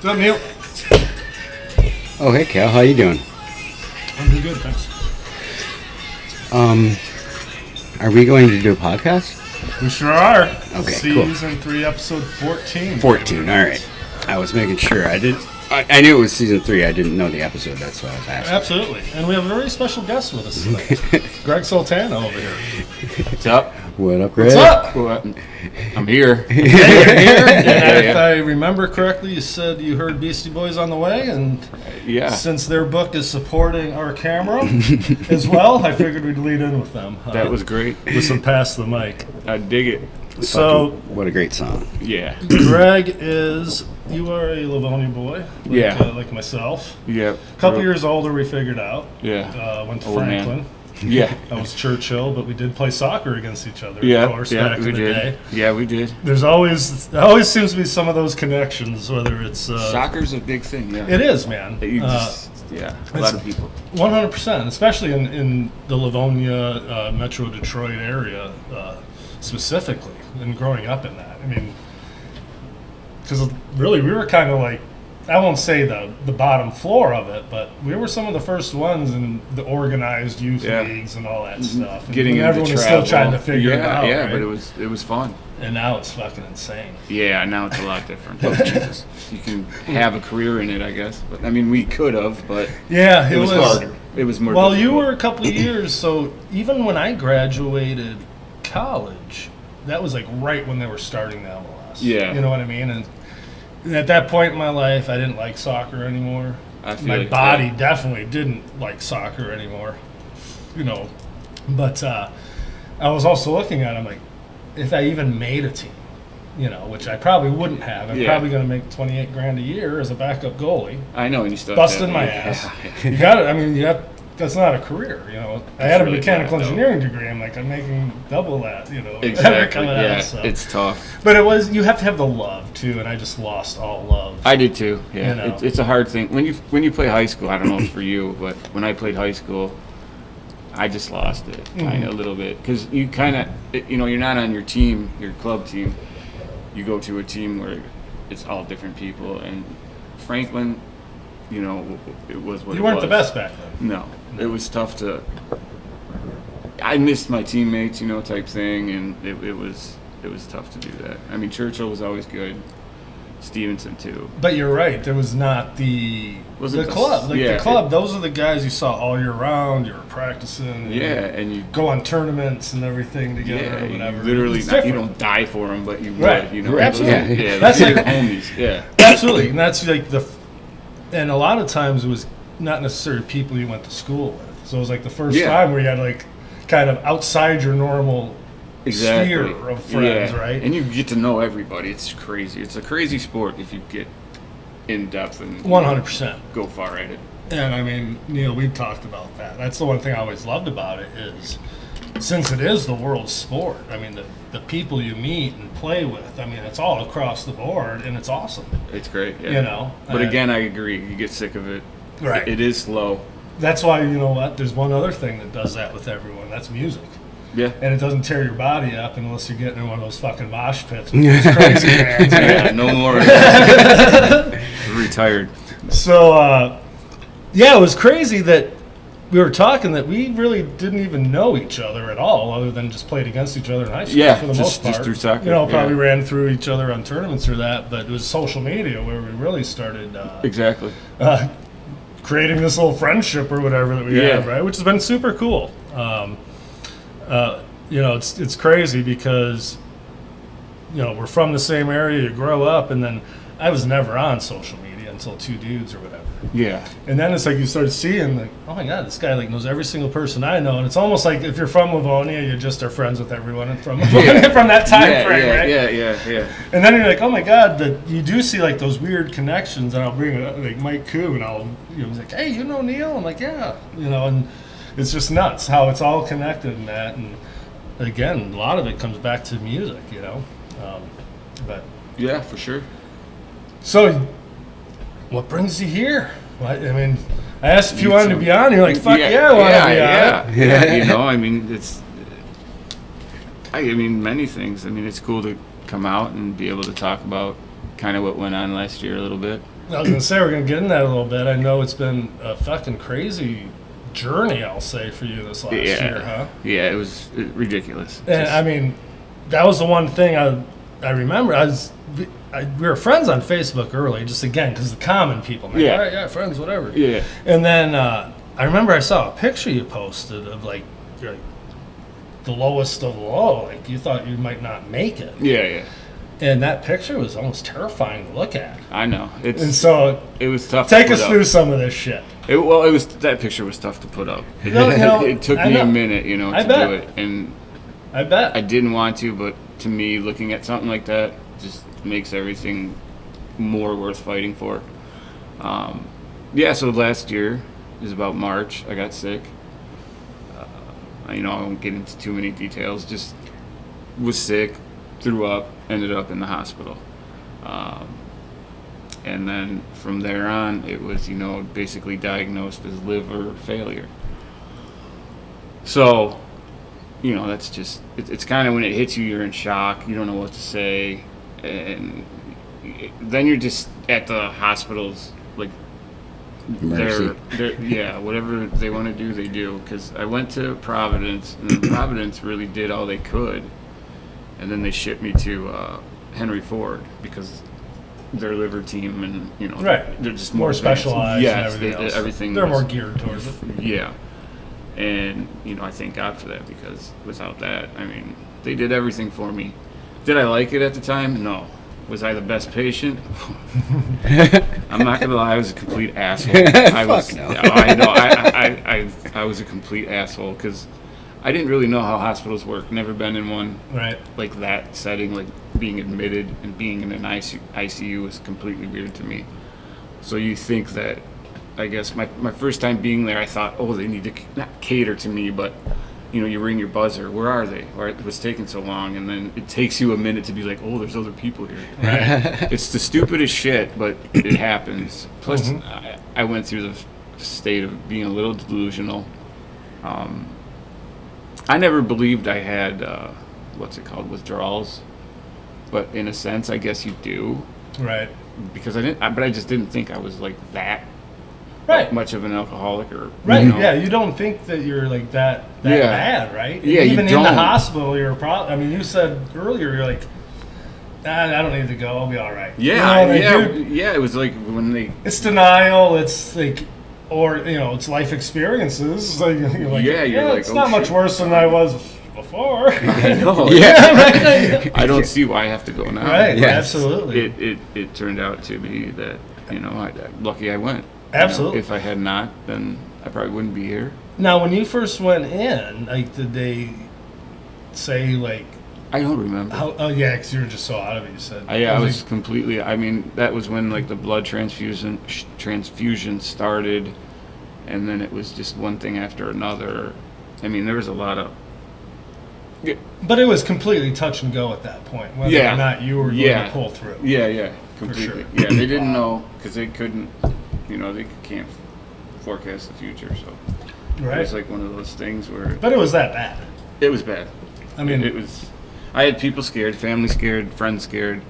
What's up, Neil? Oh, hey, Cal. How you doing? I'm doing good, thanks. Are we going to do a podcast? We sure are. Okay, cool. Season 3, episode 14. 14, all right. I was making sure. I knew it was season 3. I didn't know the episode. That's why I was asking. Absolutely. And we have a very special guest with us tonight. Greg Sultana over here. What's up? What up, Greg? What's up? Well, I'm here. Hey, you're here. And if yeah. I remember correctly, you said you heard Beastie Boys on the way, and Yeah. since their book is supporting our camera as well, I figured we'd lead in with them. That was great. With some Pass the Mic. I dig it. So, What a great song. Yeah. Greg you are a Livonia boy, like myself. Yeah. A couple years older, we figured out. Yeah. Went to Old man. Franklin. Yeah. I was Churchill, but we did play soccer against each other, Yeah. of course, Yeah. back in We the did. day. Yeah, we did. There always seems to be some of those connections, whether it's... Soccer's a big thing. Yeah. It is, man. You just, a lot of people. 100%, especially in the Livonia, Metro Detroit area, specifically, and growing up in that. I mean, because really we were kind of like, I won't say the bottom floor of it, but we were some of the first ones in the organized youth leagues and all that stuff. And Getting into everyone was travel. still trying to figure it out. Yeah, right? but it was fun. And now it's fucking insane. Yeah, now it's a lot different. Oh, Jesus. You can have a career in it, I guess. But I mean, we could have, but Yeah, it was harder. It was more Well, difficult. you were a couple of years, so even when I graduated college, that was like right when they were starting the MLS. Yeah. You know what I mean? And at that point in my life, I didn't like soccer anymore. I feel My like body that. definitely didn't like soccer anymore. You know, but I was also looking at it, I'm like, if I even made a team, you know, which I probably wouldn't have. I'm probably going to make $28,000 a year as a backup goalie. I know, and you still Busting my ass. You got it. I mean, that's not a career, you know. I had a really mechanical bad, though. engineering degree. I'm like, I'm making double that, you know. Exactly. coming Yeah, out, so. it's tough. But you have to have the love too, and I just lost all love. I did too. Yeah, You know. it's a hard thing when you play high school. I don't know for you, but when I played high school, I just lost it kind of a little bit because you kind of you're not on your team, your club team. You go to a team where it's all different people, and Franklin, it was what You it weren't was. the best back then. No, it was tough to. I missed my teammates, type thing, and it was tough to do that. I mean, Churchill was always good. Stevenson too. But you're right. There was not the club. The club. Those are the guys you saw all year round. You were practicing. And and you go on tournaments and everything together. Or whatever. You literally, It's you different. don't die for them, but you Right. would. Right. Absolutely. Yeah, That's they're like- homies. Yeah. Absolutely, and that's like and a lot of times it was not necessarily people you went to school with. So it was like the first time where you had like kind of outside your normal sphere of friends, right? And you get to know everybody. It's crazy. It's a crazy sport if you get in depth and 100%. go far at it. And I mean, Neil, we've talked about that. That's the one thing I always loved about it is, since it is the world sport, I mean, the people you meet and play with, I mean, it's all across the board, and it's awesome. It's great. Yeah. You know? But again, I agree. You get sick of it. Right. It is slow. That's why, you know what, there's one other thing that does that with everyone. That's music. Yeah. And it doesn't tear your body up unless you're getting in one of those fucking mosh pits with those crazy bands. Yeah, no more. Retired. So, it was crazy that we were talking that we really didn't even know each other at all, other than just played against each other in high school for the most part. Just through soccer. Probably ran through each other on tournaments or that, but it was social media where we really started Exactly. creating this little friendship or whatever that we have, right? Which has been super cool. It's crazy because, we're from the same area, you grow up, and then I was never on social media until Two Dudes or whatever. Yeah. And then it's like you start seeing, like, oh my God, this guy like knows every single person I know. And it's almost like if you're from Livonia, you just are friends with everyone from Livonia from that time frame, right? Yeah. And then you're like, oh my God, that you do see like those weird connections. And I'll bring it up, like Mike Koo, and he's like, hey, you know Neil? I'm like, yeah. And it's just nuts how it's all connected in that. And again, a lot of it comes back to music, but Yeah, for sure. so what brings you here? I mean, I asked if you wanted to be on. You're like, fuck yeah, I want to be on. Yeah. I mean, many things. I mean, it's cool to come out and be able to talk about kind of what went on last year a little bit. I was gonna say we're gonna get in that a little bit. I know it's been a fucking crazy journey, I'll say, for you this last year, huh? Yeah, it was ridiculous. And I mean, that was the one thing I remember. We were friends on Facebook early, just again because the common people. Like, Yeah. all right, yeah, friends, whatever. Yeah. And then I remember I saw a picture you posted of like the lowest of the low. Like you thought you might not make it. Yeah. And that picture was almost terrifying to look at. I know. And so It was tough. take to us put through up. some of this shit. That picture was tough to put up. It took me a minute, I to bet. do it, and I bet. I didn't want to, but to me, looking at something like that just makes everything more worth fighting for. So last year is about March. I got sick. I won't get into too many details. Just was sick, threw up, ended up in the hospital. And then from there on, it was, basically diagnosed as liver failure. So, that's just, it's kind of when it hits you, you're in shock. You don't know what to say. And then you're just at the hospitals, like, Mercy. they're whatever they want to do, they do. Because I went to Providence, and then Providence really did all they could. And then they shipped me to Henry Ford because their liver team and Right. they're just More advanced. specialized Yes, and everything else. everything They're was- more geared towards it. Yeah, and I thank God for that, because without that, they did everything for me. Did I like it at the time? No. Was I the best patient? I'm not gonna lie, I was a complete asshole. I was. no. I know. I was a complete asshole because I didn't really know how hospitals work. Never been in one. Right. Like that setting, like being admitted and being in an ICU was completely weird to me. So you think that, I guess my first time being there, I thought, oh, they need to not cater to me, but you ring your buzzer. Where are they? Or it was taking so long, and then it takes you a minute to be like, oh, there's other people here. Right. It's the stupidest shit, but it happens. Plus, I went through the state of being a little delusional. I never believed I had withdrawals, but in a sense, I guess you do, Right. because but I just didn't think I was like that Right. much of an alcoholic, or Right. you know. Yeah. You don't think that you're like that Yeah. bad, right? Yeah, you Even in the don't. hospital, you're probably. I mean, you said earlier, you're like, I don't need to go. I'll be all right. Yeah, You know, like, yeah. It was like when they. It's denial. It's like, or it's life experiences. Like, you're like, Yeah, you're like, it's oh, not much shit. worse than I was before. I know. Yeah. I don't see why I have to go now. Right. Yes. Absolutely. It turned out to be that lucky I went. Absolutely. If I had not, then I probably wouldn't be here. Now, when you first went in, like, did they say like, I don't remember. how? Oh yeah, because you were just so out of it. You said. I was completely. That was when like the blood transfusion started, and then it was just one thing after another. There was a lot of. But it was completely touch and go at that point, whether Yeah. or not you were going Yeah. to pull through. Yeah, completely. sure. Yeah, they didn't know because they couldn't. They can't forecast the future, so Right. it was like one of those things where But it was that bad. it was bad. I mean, It was. I had people scared, family scared, friends scared.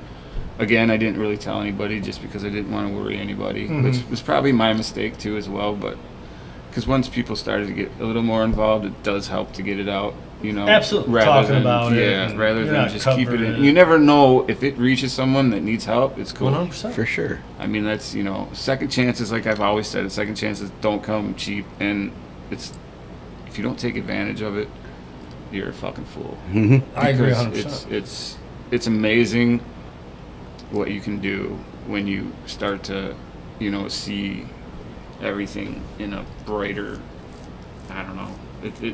Again, I didn't really tell anybody just because I didn't want to worry anybody, which was probably my mistake too as well. But because once people started to get a little more involved, it does help to get it out. Absolutely. rather Talking than, about it yeah, and rather you're than not just keep it covering in. it. You never know if it reaches someone that needs help. It's cool. 100%. For sure. That's second chances. Like I've always said, second chances don't come cheap, and it's if you don't take advantage of it, you're a fucking fool. I agree Because 100%. it's amazing what you can do when you start to see everything in a brighter. I don't know.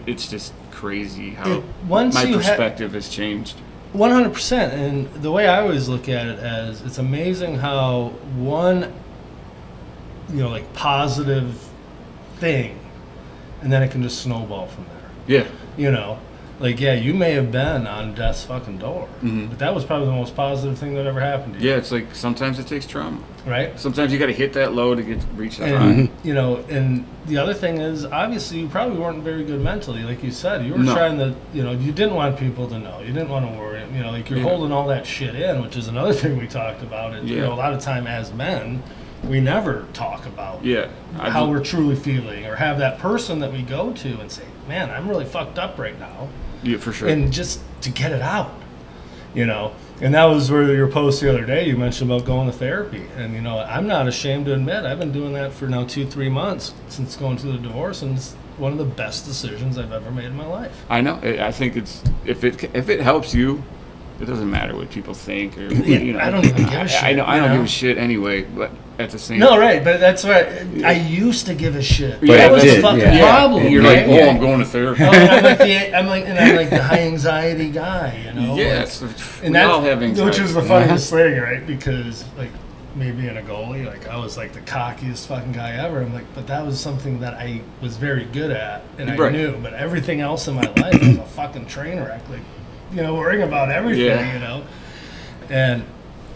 It's just crazy how Once my you perspective has changed. 100%. And the way I always look at it as it's amazing how one, like positive thing, and then it can just snowball from there. Yeah. Like, yeah, you may have been on death's fucking door, but that was probably the most positive thing that ever happened to you. Yeah, it's like sometimes it takes trauma. Right? Sometimes you got to hit that low to reach that high. And, and the other thing is, obviously, you probably weren't very good mentally. Like you said, you were No. trying to, you didn't want people to know. You didn't want to worry. Like you're Yeah. holding all that shit in, which is another thing we talked about. A lot of time as men, we never talk about Yeah. how we're truly feeling, or have that person that we go to and say, man, I'm really fucked up right now. Yeah, for sure. And just to get it out, you know. And that was where your post the other day, you mentioned about going to therapy. And, you know, I'm not ashamed to admit I've been doing that for now 2-3 months since going through the divorce, and it's one of the best decisions I've ever made in my life. I know. I think it's if it helps you, it doesn't matter what people think, or you know. I don't even give a shit. I know. I don't give a shit anyway. But at the same No, right, but that's right. I used to give a shit. Yeah, That was I the did, fucking yeah. problem. You're right? like, I'm going to therapy. Oh, and I'm like the high anxiety guy, you know. Yes, and we all that's have anxiety. which is the funniest thing, right? Because like me being a goalie, like I was like the cockiest fucking guy ever. I'm like, but that was something that I was very good at, and I Right. knew. But everything else in my life was a fucking train wreck. Like, you know, worrying about everything, Yeah. you know, and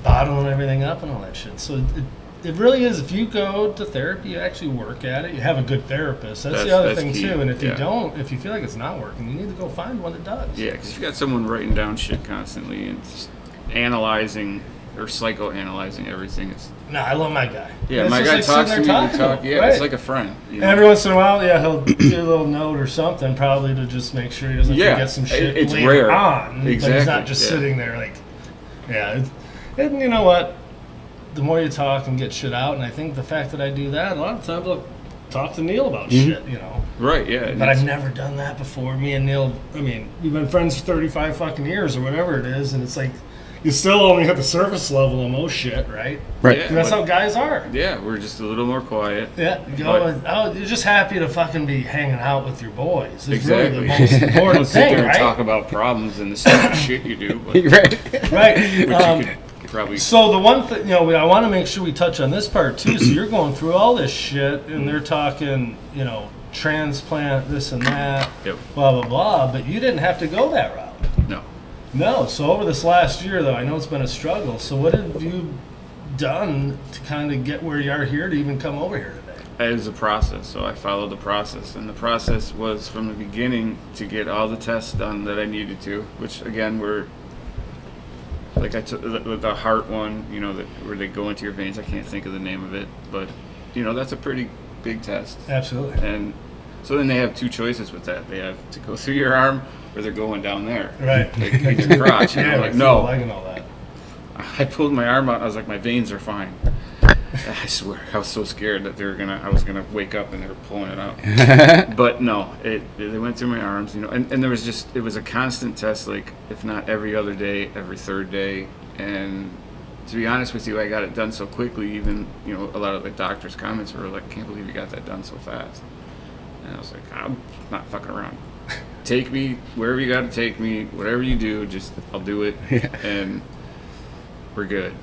bottling everything up and all that shit. So it really is. If you go to therapy, you actually work at it. You have a good therapist. That's the other thing key. too. And if you Yeah. don't, if you feel like it's not working, you need to go find one that does. Yeah, because if you got someone writing down shit constantly and just analyzing or psychoanalyzing everything, it's No, I love my guy. yeah. It's My just guy like talks to sitting me. there We talking talk. to him, Yeah, right? it's like a friend. You know? And every once in a while, yeah, he'll do a little note or something, probably to just make sure he doesn't Yeah, forget some shit it's later rare. on. But he's Exactly, not just yeah. sitting there like, yeah. And you know what? The more you talk and get shit out, and I think the fact that I do that, a lot of times I'll talk to Neil about shit, you know. Right. Yeah. and But I've it's- never done that before. Me and Neil, I mean, we've been friends for 35 fucking years or whatever it is, and it's like, you still only hit the surface level of most shit, right? Right. Yeah, And that's but- how guys are. Yeah, we're just a little more quiet. Yeah, you're just happy to fucking be hanging out with your boys. It's Exactly. really the most Don't important sit thing, there and talk right? about problems and the stupid shit you do, but Right. Right. which you could probably. So the one thing, you know, I want to make sure we touch on this part too. So you're going through all this shit, and they're talking, you know, transplant, this and that, Yep. blah blah blah. But you didn't have to go that route. No. No. So over this last year, though, I know it's been a struggle. So what have you done to kind of get where you are here to even come over here today? It was a process, so I followed the process, and the process was from the beginning to get all the tests done that I needed to, which again were like I took the heart one, you know, where they go into your veins. I can't think of the name of it, but you know that's a pretty big test. Absolutely. And so then they have two choices with that. They have to go through your arm, or they're going down there, Right. like in your crotch. And Yeah, I'm like, my no. leg and all that. I pulled my arm out. And I was like, my veins are fine. I swear, I was so scared that I was gonna wake up and they were pulling it out. But no, they went through my arms, you know, and there was it was a constant test, like if not every other day, every third day. And to be honest with you, I got it done so quickly. Even you know, a lot of the doctors' comments were like, "Can't believe you got that done so fast." And I was like, "I'm not fucking around. Take me wherever you got to take me. Whatever you do, just I'll do it." Yeah. And we're good.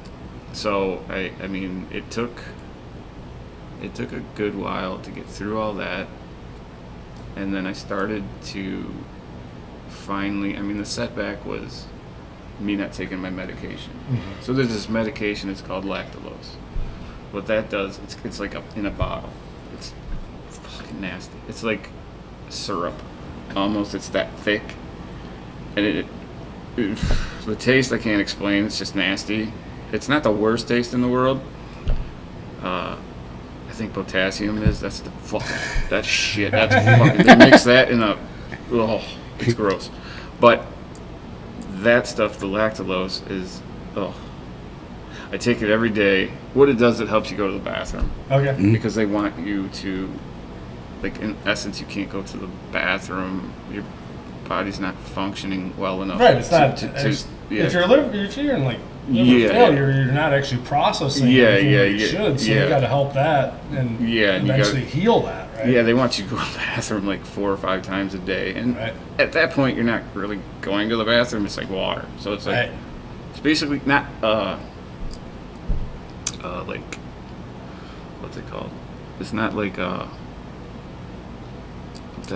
So I mean, it took a good while to get through all that, and then I started to finally. I mean, the setback was me not taking my medication. Mm-hmm. So there's this medication. It's called lactulose. What that does, it's like in a bottle. It's fucking nasty. It's like syrup, almost. It's that thick, and the taste I can't explain. It's just nasty. It's not the worst taste in the world. I think potassium is. That's the fucking. That's shit. That's fucking. They mix that in a. Oh, it's gross. But that stuff, the lactulose, is. Oh. I take it every day. What it does, it helps you go to the bathroom. Okay. Because they want you to. Like, in essence, you can't go to the bathroom. Your body's not functioning well enough. Right. It's not. Yeah. If you're in like liver Yeah. failure, you're not actually processing. Yeah, everything yeah, that you yeah, should. So yeah. you got to help that and Yeah, and you eventually gotta- heal that. Right. Yeah, they want you to go to the bathroom like 4 or 5 times a day, and Right. at that point, you're not really going to the bathroom. It's like water, so it's like Right. it's basically not like what's it called? It's not like that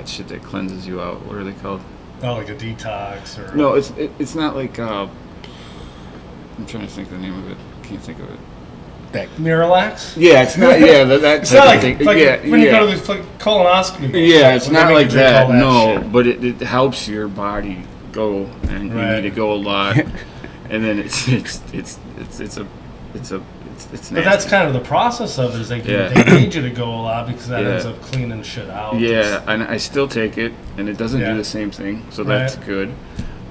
shit that cleanses you out. What are they called? Oh, like a detox or. No, it's not like I'm trying to think of the name of it. Can't think of it. Miralax. Yeah, it's not. Yeah, that It's type not of like, thing. like Yeah, when you yeah. go to the colonoscopy. Yeah, it's when they not make like you drink that, all no, shit. but it helps your body go, and you Right. need to go a lot, and then it's it's nasty. But that's kind of the process of it, is they need you to go a lot because that ends up cleaning shit out. Yeah, and I still take it, and it doesn't do the same thing, so that's good.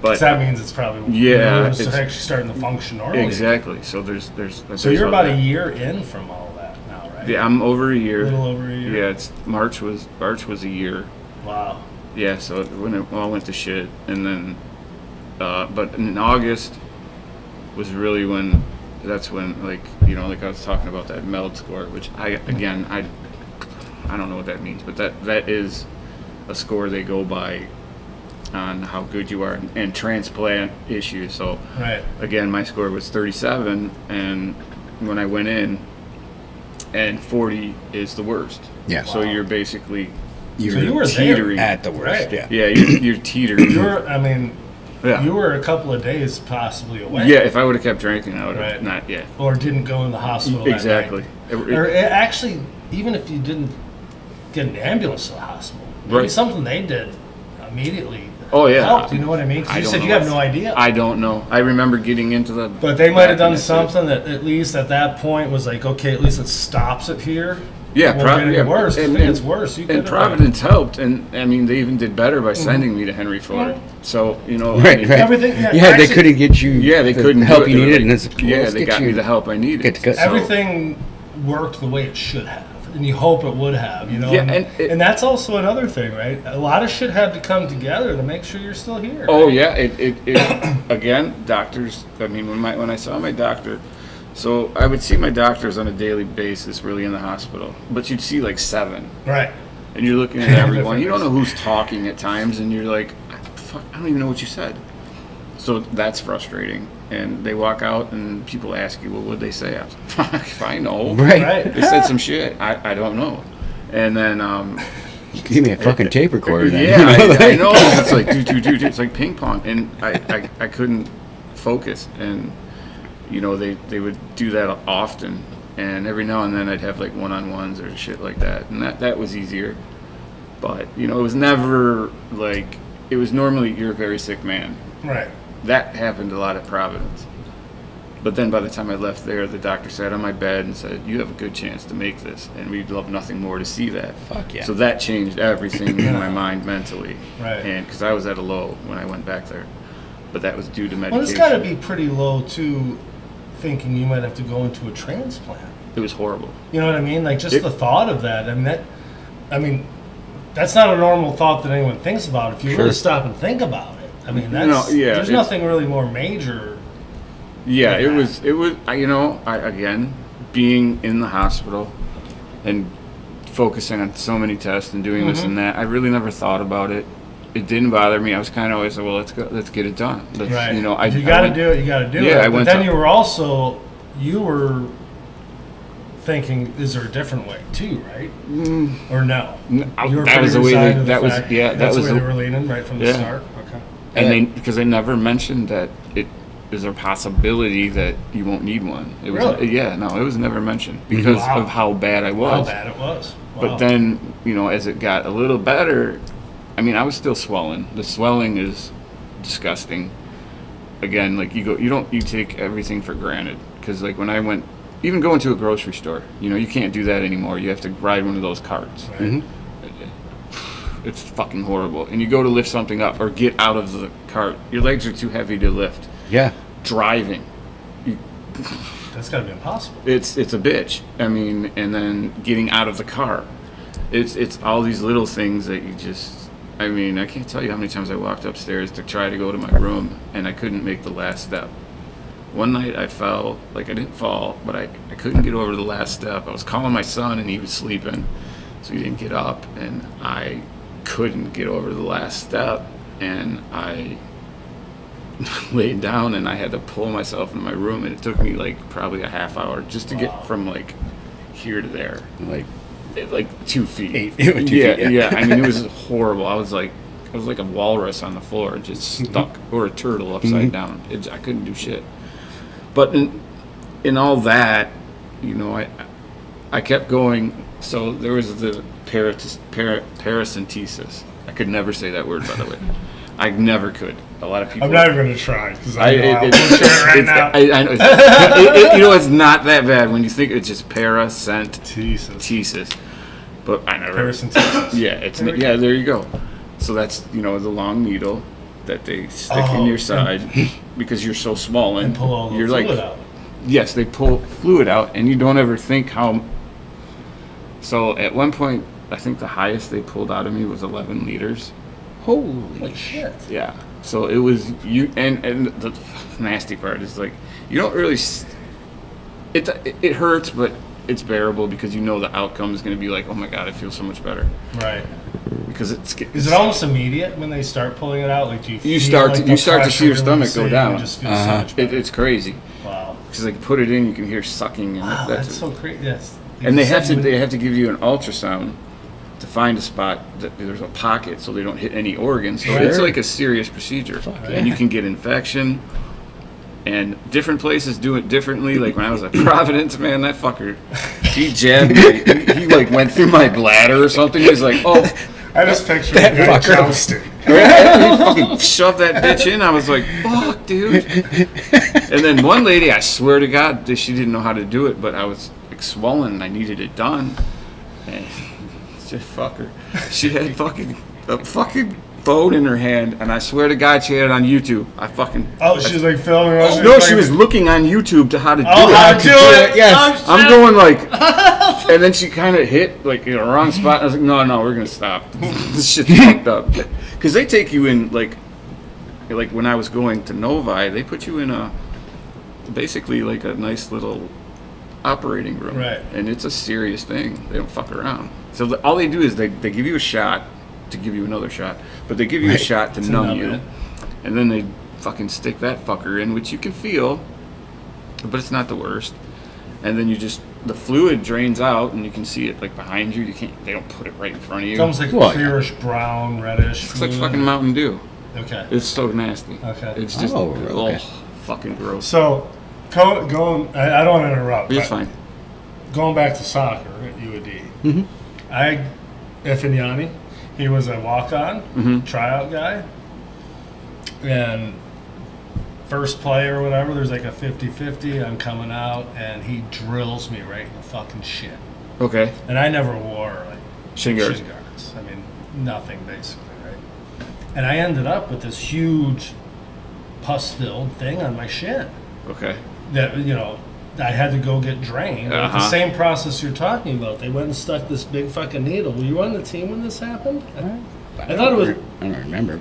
But that means it's probably it's actually starting to function normally. Exactly. So there's so you're about a year in from all that now, right? Yeah, I'm over a year. A little over a year. Yeah, it's March was a year. Wow. Yeah, so when it all went to shit, and then but in August was really when like I was talking about that MELD score, which I don't know what that means, but that is a score they go by on how good you are and transplant issues. So again, my score was 37, and when I went in, and 40 is the worst. Yeah. So you're basically you were teetering at the worst. Right. Yeah. Yeah, you're teetering. You were a couple of days possibly away. Yeah, if I would have kept drinking, I would have not yet. Or didn't go in the hospital. Exactly. Or actually, even if you didn't get an ambulance to the hospital, maybe something they did immediately. Oh yeah. Helped, you know what I mean? 'Cause you said you have no idea. I don't know. I remember getting into the. But they might have done something that at least at that point was like, okay, at least it stops it here. Yeah, probably worse. If it gets worse, you and Providence helped, and I mean they even did better by sending me to Henry Ford. So everything. Yeah, they couldn't get you. Yeah, they couldn't help you needed, and they got me the help I needed. Everything worked the way it should have. And you hope it would have, Yeah, and that's also another thing, right? A lot of shit had to come together to make sure you're still here. Oh right? yeah, it again, doctors. I mean, when I saw my doctor, so I would see my doctors on a daily basis, really in the hospital. But you'd see like 7, right? And you're looking at everyone. You don't know who's talking at times, and you're like, "Fuck, I don't even know what you said." So that's frustrating. And they walk out, and people ask you, well, what'd they say? I was like, fuck, if I know. Right. They said some shit. I don't know. And then... give me a fucking tape recorder then. Yeah, I know. It's like, do. It's like ping pong. And I couldn't focus. And, they would do that often. And every now and then I'd have, like, one-on-ones or shit like that. And that was easier. But, it was never, like... It was normally, you're a very sick man. Right. That happened a lot at Providence. But then by the time I left there, the doctor sat on my bed and said, you have a good chance to make this, and we'd love nothing more to see that. Fuck yeah. So that changed everything in my mind mentally. Right. And because I was at a low when I went back there. But that was due to medication. Well, it's got to be pretty low, too, thinking you might have to go into a transplant. It was horrible. You know what I mean? Like, just the thought of that. That's not a normal thought that anyone thinks about if you really stop and think about it. I mean, there's nothing really more major. Yeah, it was, again, being in the hospital and focusing on so many tests and doing this and that, I really never thought about it. It didn't bother me. I was kind of always like, well, let's get it done. Right. You got to do it. You got to do it. Yeah, but then you were thinking, is there a different way too, right? Or no? That was the way that's the way they were leaning right from the start. Okay. And because they never mentioned that it is a possibility that you won't need one. It was really? Yeah, no, it was never mentioned because of how bad I was. How bad it was. Wow. But then, as it got a little better, I mean, I was still swelling. The swelling is disgusting. Again, like you take everything for granted because like when I went, even going to a grocery store, you can't do that anymore. You have to ride one of those carts. Right. Mm-hmm. It's fucking horrible. And you go to lift something up or get out of the cart. Your legs are too heavy to lift. Yeah. Driving. That's got to be impossible. It's a bitch. I mean, and then getting out of the car. It's all these little things that you just... I mean, I can't tell you how many times I walked upstairs to try to go to my room, and I couldn't make the last step. One night I fell, like I didn't fall, but I couldn't get over the last step. I was calling my son, and he was sleeping, so he didn't get up, and I couldn't get over the last step, and I laid down, and I had to pull myself into my room, and it took me like probably a half hour just to get from like here to there, like 2 feet. 2 feet. Yeah. I mean, it was horrible. I was like a walrus on the floor, just stuck, or a turtle upside down. I couldn't do shit. But in all that, I kept going. So there was the paracentesis. I could never say that word, by the way. I never could. a lot of people. I'm not even going to try because I know I'll it's, butcher it right now. I know. You know, it's not that bad when you think it's just paracentesis. But I never. Paracentesis. Yeah, there you go. So that's, you know, the long needle that they stick in your side because you're so small and pull all the you're fluid like, out. yes, they pull fluid out, and you don't ever think how. So at one point, I think the highest they pulled out of me was 11 liters. Holy Shit. Yeah. So it was you, and the nasty part is like you don't really. It hurts, but it's bearable because you know the outcome is going to be like, oh my god, it feels so much better. Right. Because is it almost immediate when they start pulling it out? Like, do you start to see your stomach go down? It just feels so much better. It's crazy. Wow. Because like put it in, you can hear sucking, and Wow, that's so crazy. Yes. And they have to give you an ultrasound to find a spot that there's a pocket so they don't hit any organs. So it's like a serious procedure, and you can get infection. And different places do it differently. Like when I was at Providence, man, that fucker, he jabbed me. He like went through my bladder or something. He was like, oh. I just picture that fucker jousting. He fucking shoved that bitch in. I was like, fuck, dude. And then one lady, I swear to God, she didn't know how to do it, but I was like swollen and I needed it done. And just fuck her. She had a fucking phone in her hand, and I swear to God, she had it on YouTube. She was like filming. No, she was looking on YouTube to how to do it. How to do it? Yes. I'm going like, and then she kind of hit like in the wrong spot. I was like, no, we're gonna stop. This shit's fucked up. Because they take you in like when I was going to Novi, they put you in basically like a nice little operating room, right? And it's a serious thing. They don't fuck around. So all they do is they give you a shot to give you another shot, but they give you a shot to numb you, and then they fucking stick that fucker in, which you can feel, but it's not the worst. And then the fluid drains out, and you can see it like behind you. They don't put it right in front of you. It's almost like clearish brown, reddish. It's like fucking Mountain Dew. Okay. It's so nasty. Okay. It's just fucking gross. So, going. I don't want to interrupt. It's fine. Going back to soccer at UAD, Effignani. He was a walk-on, tryout guy, and first play or whatever, there's like a 50-50, I'm coming out, and he drills me right in the fucking shin. Okay. And I never wore, like, shin guards. I mean, nothing, basically, right? And I ended up with this huge pus-filled thing on my shin. Okay. That, you know, I had to go get drained. The same process you're talking about. They went and stuck this big fucking needle. Were you on the team when this happened? I thought it was. I don't remember,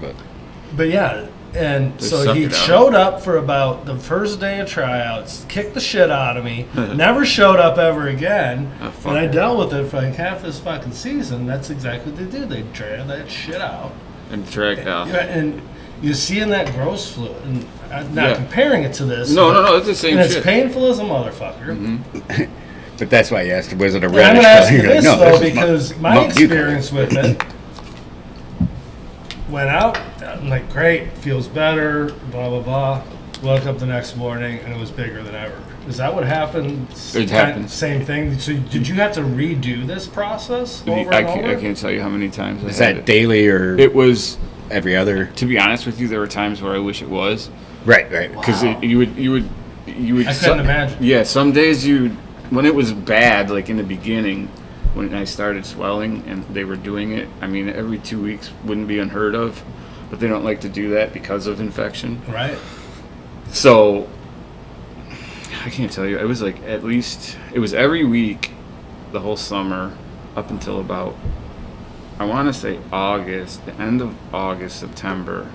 But yeah, and so he showed up for about the first day of tryouts, kicked the shit out of me, never showed up ever again, and I dealt with it for like half this fucking season. That's exactly what they did. They drag that shit out and drag out. And you see in that gross fluid, and I'm not comparing it to this. No, it's the same shit. It's painful as a motherfucker. But that's why I asked, was it a reddish color? I'm going to ask you this, though, because my experience with it went out, I'm like, great, feels better, blah, blah, blah. Woke up the next morning, and it was bigger than ever. Is that what happened? It happened. Same thing? So did you have to redo this process over I and over? I can't tell you how many times. Is that daily or? It was every other. To be honest with you, there were times where I wish it was. Right. Because you would. I couldn't imagine. Yeah, some days when it was bad, like in the beginning, when I started swelling and they were doing it. I mean, every 2 weeks wouldn't be unheard of, but they don't like to do that because of infection. Right. So I can't tell you. It was like it was every week, the whole summer, up until about, I want to say August, the end of August, September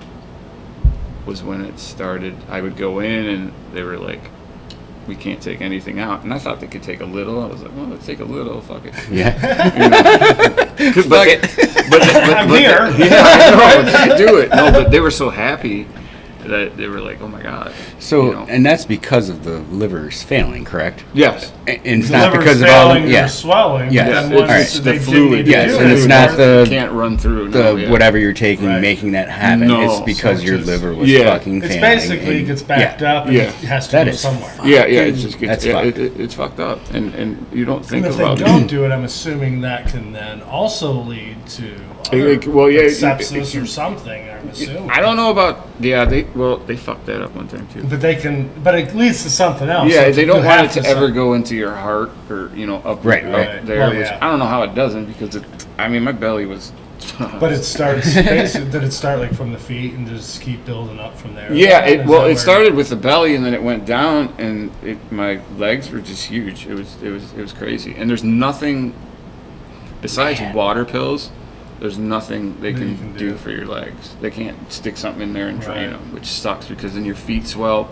was when it started. I would go in and they were like, we can't take anything out. And I thought they could take a little. I was like, well, let's take a little, fuck it. Yeah. But I'm here. Yeah, I know, do it. No, but they were so happy that they were like, oh my God. So, and that's because of the liver's failing, correct? Yes. And it's not because of all the swelling. Yes. It's the fluid. Yes, and it's not the can't run through whatever you're taking making that happen. No, it's because your liver was fucking failing. It's basically it gets backed up and it has to go somewhere. Yeah, it just gets it's fucked up, and you don't think about it. If they don't do it, I'm assuming that can then also lead to sepsis or something. I'm assuming. I don't know about Yeah, they fucked that up one time too. But it leads to something else. Yeah, So they you don't want have it to ever go into your heart or up Right. there. Well, Which yeah. I don't know how it doesn't because my belly was. But it starts, basically, did it start like from the feet and just keep building up from there? Yeah, Is that it where- started with the belly and then it went down and my legs were just huge. It was crazy. And there's nothing besides water pills. There's nothing they That you can can do do. for your legs. They can't stick something in there and drain Right. them, which sucks because then your feet swell.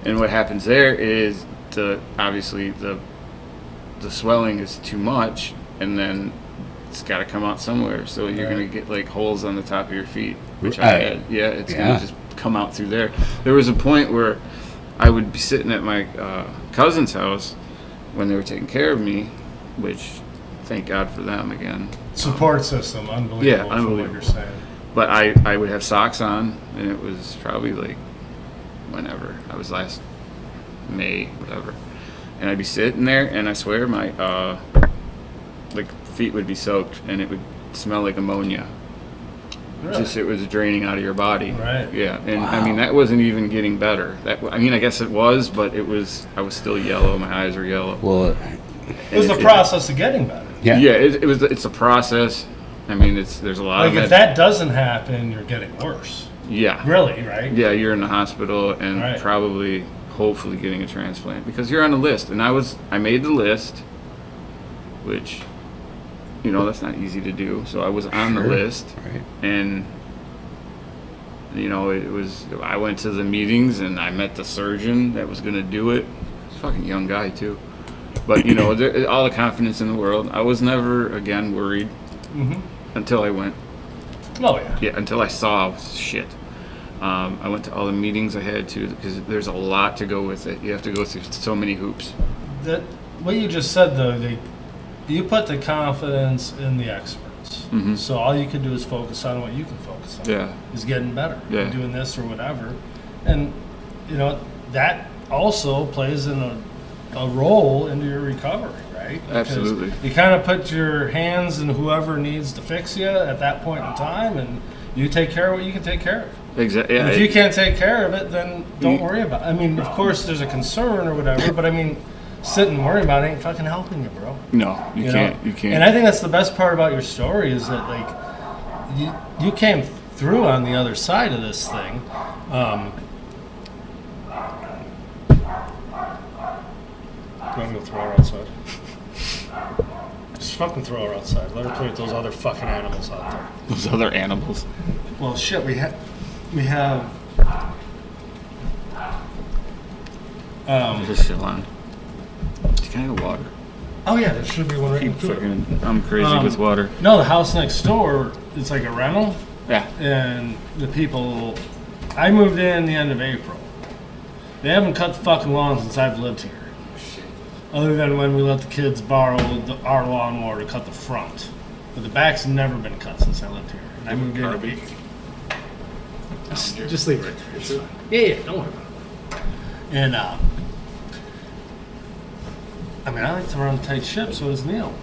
And what happens there is obviously the swelling is too much, and then it's got to come out somewhere. So you're Right. gonna get like holes on the top of your feet, which I Right. had. Yeah, it's Yeah. gonna just come out through there. There was a point where I would be sitting at my cousin's house when they were taking care of me, which thank God for them again. Support system, unbelievable. Yeah, From unbelievable. what you're saying. But I would have socks on, and it was probably like whenever I was last May, whatever, and I'd be sitting there, and I swear my like feet would be soaked, and it would smell like ammonia. Really? Just it was draining out of your body. Right. Yeah, and I mean that wasn't even getting better. I guess it was, but I was still yellow. My eyes were yellow. Well, It was the process of getting better. yeah. Yeah, it's a process. I mean, there's a lot Like of if that doesn't happen, you're getting worse. Yeah. Really, right? Yeah, you're in the hospital and Right. probably, hopefully, getting a transplant because you're on the list. And I made the list, which, that's not easy to do. So I was on the Sure. list, Right. and I went to the meetings and I met the surgeon that was going to do it. He's a fucking young guy too, but all the confidence in the world. I was never again worried until I went. Oh yeah. Yeah, until I saw shit. I went to all the meetings I had to because there's a lot to go with it. You have to go through so many hoops. That what you just said though, you put the confidence in the experts. So all you can do is focus on what you can focus on. Yeah. Is getting better. Yeah. Doing this or whatever, and that also plays in a role into your recovery, right? Because Absolutely. you kind of put your hands in whoever needs to fix you at that point in time, and you take care of what you can take care of. Exactly. And Yeah, if you can't take care of it, then don't worry about it. I mean, of course, there's a concern or whatever, but I mean, sit and worry about it ain't fucking helping you, bro. no, you can't. know? You can't. And I think that's the best part about your story is that, like, you came through on the other side of this thing. Do you want me to throw her outside? Just fucking throw her outside. Let her play with those other fucking animals out there. Those other animals. Well, shit, we have. Just still on. It's kind of water. Oh yeah, there should be one right in Keep the cooler. fucking. I'm crazy with water. No, the house next door, it's like a rental, Yeah. and the people. I moved in the end of April. They haven't cut the fucking lawn since I've lived here. Other than when we let the kids borrow our lawnmower to cut the front. But the back's never been cut since I lived here. And I moved in. Just leave it right there. It's fine. Yeah, don't worry about it. And, I mean, I like to run a tight ship, so does Neil.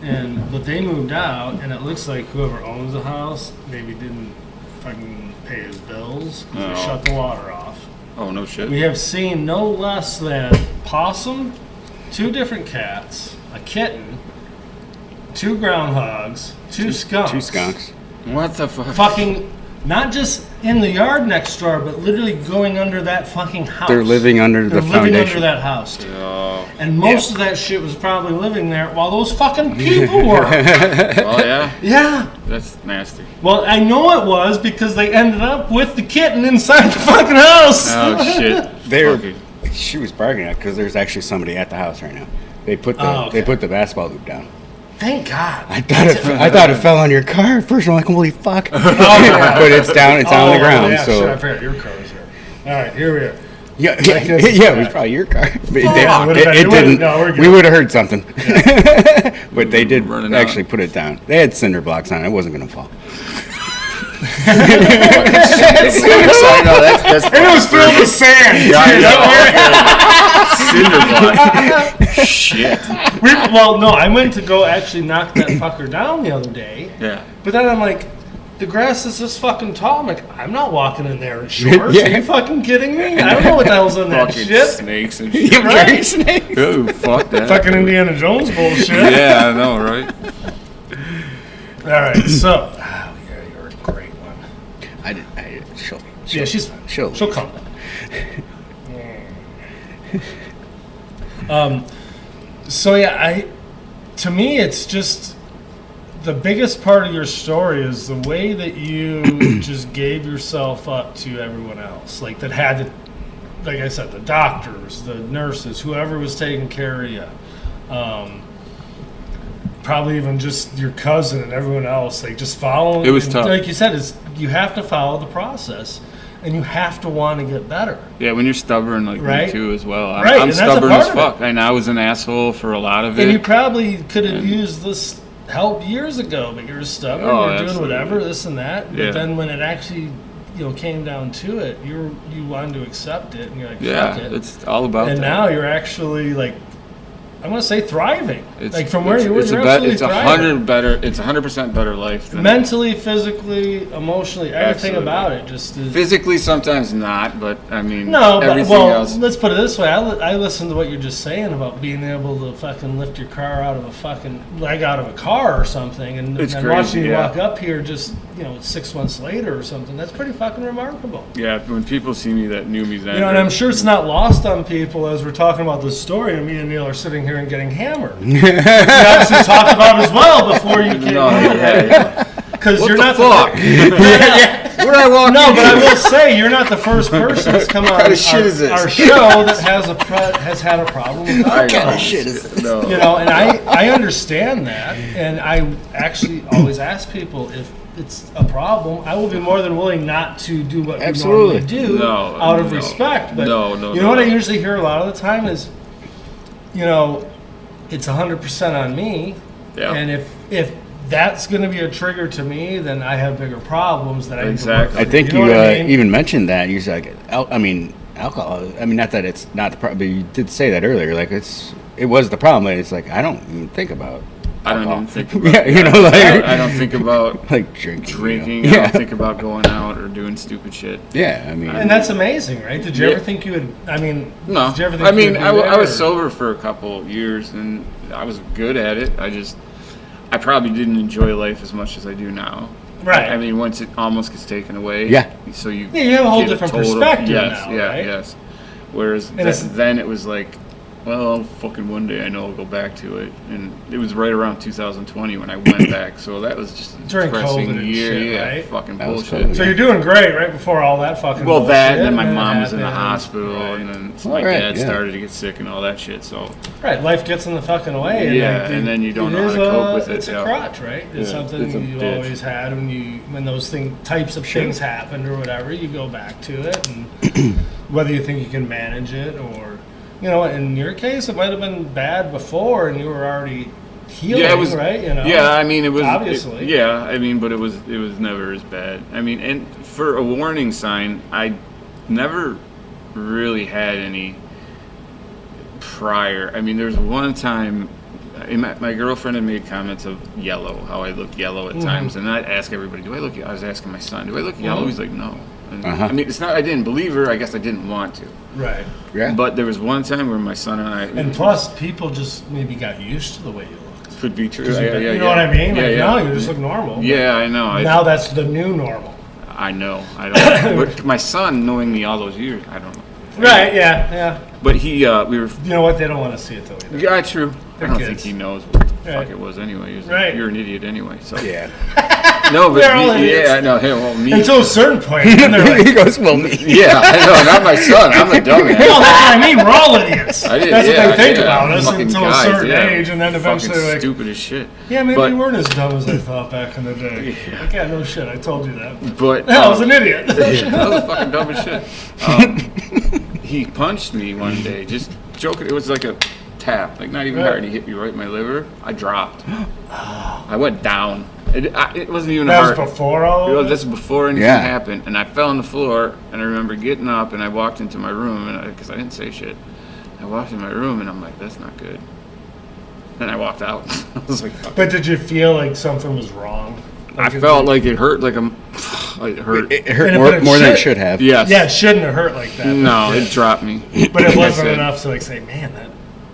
But they moved out, and it looks like whoever owns the house maybe didn't fucking pay his bills. 'Cause Oh. They shut the water off. Oh no shit. We have seen no less than possum, 2 different cats, a kitten, 2 groundhogs, 2 skunks. 2 skunks. What the fuck? Fucking, not just in the yard next door, but literally going under that fucking house. They're living under They're the living foundation. under that house, dude. Oh. And most of that shit was probably living there while those fucking people were. Oh yeah. Yeah. That's nasty. Well, I know it was because they ended up with the kitten inside the fucking house. Oh shit. They're, she was bargaining because there's actually somebody at the house right now. They put the basketball hoop down. Thank God. I thought it fell on your car at first. I'm like, holy fuck! But it's down. It's on the ground. Yeah, so sure, I forgot your car was here. All right, here we are. yeah, guess it was probably your car. But it would've didn't. no, we're good. We would have heard something. But they did Running out. actually put it down. They had cinder blocks on it. It wasn't gonna fall. I know, that's It was filled with sand. cinder block. Shit. Well, no, I went to go actually knock that fucker down the other day. Yeah. But then I'm like, the grass is this fucking tall. I'm like, I'm not walking in there in shorts. Yeah. Are you fucking kidding me? I don't know what the hell's in that Fucking shit. snakes and shit. Right? Snakes. Ooh, fuck that. Fucking Indiana Jones bullshit. Yeah, I know, right? All right, so. Oh, yeah, you're a great one. She'll Yeah, she's fine. She'll come. So yeah, to me, it's just the biggest part of your story is the way that you just gave yourself up to everyone else, like that had to, like I said, the doctors, the nurses, whoever was taking care of you, probably even just your cousin and everyone else, like just following. It was tough. Like you said, you have to follow the process. And you have to want to get better. Yeah, when you're stubborn like Right? me too as well. Right, I'm and that's a stubborn part as of fuck. And I was an asshole for a lot of it. And you probably could have used this help years ago, but you're stubborn, Oh, you're doing absolutely. whatever, this and that. Yeah. But then when it actually, came down to it, you wanted to accept it, and you're like, yeah, fuck it. it's all about And that. now you're actually like, I'm gonna say thriving. It's, like from where you were, it's you're a absolutely it's thriving. 100% better life than Mentally, physically, emotionally, everything Absolutely. about it just is. physically. Sometimes not, but I mean, No, but everything else. let's put it this way. I listened to what you're just saying about being able to fucking lift your car out of a fucking leg out of a car or something, and It's then crazy, watching you yeah. walk up here just 6 months later or something. That's pretty fucking remarkable. Yeah, when people see me that knew me then, And I'm sure it's not lost on people as we're talking about this story, and me and Neil are sitting here and getting hammered. We obviously talked about it as well before you came No, here. yeah. Because What you're the not fuck? Where'd I walk No, in but I here? will say you're not the first person that's come on kind of shit is this? our show that has had a problem with I alcohol. know. shit is this? No. And I understand that, and I actually always ask people if it's a problem. I will be more than willing not to do what Absolutely. we normally do No, out of no. respect. But No, you know what I usually hear a lot of the time is, it's 100% on me, Yeah. and if that's going to be a trigger to me, then I have bigger problems that I need to work Exactly. I through. think know you, what I mean? even mentioned that. You said, alcohol. I mean, not that it's not the problem, but you did say that earlier. Like it was the problem. But it's like I don't even think about. I don't alcohol. even think about Yeah, like I don't think about like drinking. drinking. You I know? don't think about going out or doing stupid shit. Yeah, I mean, And that's amazing, right? Did you Yeah. ever think you would? I mean, No, Did you ever think I you mean, would be I was there? sober for a couple years and I was good at it. I probably didn't enjoy life as much as I do now. Right. I mean, once it almost gets taken away. Yeah. So you. Yeah, you have a whole get different total- perspective yes, now, yeah, right? yes. Whereas it's- then it was like, well, fucking one day I know I'll go back to it, and it was right around 2020 when I went back. So that was just a During depressing COVID and year. shit, Yeah, right? fucking That was bullshit. COVID. So you're doing great right before all that fucking. Well, bullshit, that, and then my it mom was in the happens. hospital, Right. and then All my right, dad yeah. started to get sick and all that shit. So Right, life gets in the fucking way. Yeah, and then you don't it know how is to cope with it, It's a yeah. crutch, right? It's Yeah, something it's a you bitch. always had when those types of things happened or whatever. You go back to it, and whether you think you can manage it or, in your case, it might have been bad before, and you were already healing, yeah, it was right? Yeah, I mean, it was obviously. but it was never as bad. I mean, and for a warning sign, I never really had any prior. I mean, there's one time. My girlfriend had made comments of yellow, how I look yellow at times, and I'd ask everybody, "Do I look?" I was asking my son, "Do I look yellow?" He's like, "No." And, I mean, it's not. I didn't believe her. I guess I didn't want to. Right. yeah. But there was one time where my son and I. And plus, people just maybe got used to the way you looked. could be true. 'Cause Yeah, you know what I mean? Yeah, Like, yeah. now you just look normal. Yeah, I know. Now that's the new normal. I know. I don't. But my son, knowing me all those years, I don't know. Right, yeah. But he, we were. You know what? They don't want to see it till we do. Yeah, true. They're I don't kids. think he knows what the Right. fuck it was anyway. He was Right. like, you're an idiot anyway. So yeah. no, but They're all idiots. yeah, I know. Hey, well, me. Until a certain point, then they're like, he goes, well, me. Yeah, I know. Not my son. I'm a dumbass. well, that's what I mean. We're all idiots. I did, That's yeah, what they think yeah, about us fucking until guys, a certain yeah. age, and then eventually Fucking they're like, stupid as shit. yeah, maybe But- we weren't as dumb as I thought back in the day. Yeah. Like, yeah, no shit, I told you that. But I was an idiot. that was fucking dumb as shit. He punched me one day, just joking. It was like a tap, like not even Right. hard. He hit me right in my liver. I dropped. I went down. It wasn't even That hard. was before all of This is before anything Yeah. happened, and I fell on the floor. And I remember getting up, and I walked into my room, and because I didn't say shit, I walked in my room, and I'm like, "That's not good." And I walked out. I was like, "Fuck." But did you feel like something was wrong? I felt like it hurt like a. It hurt. It hurt And more, it more than it should. should have. Yes. Yeah, it shouldn't have hurt like that. No, but it dropped me. But it Like I wasn't said. enough to like say, man, that.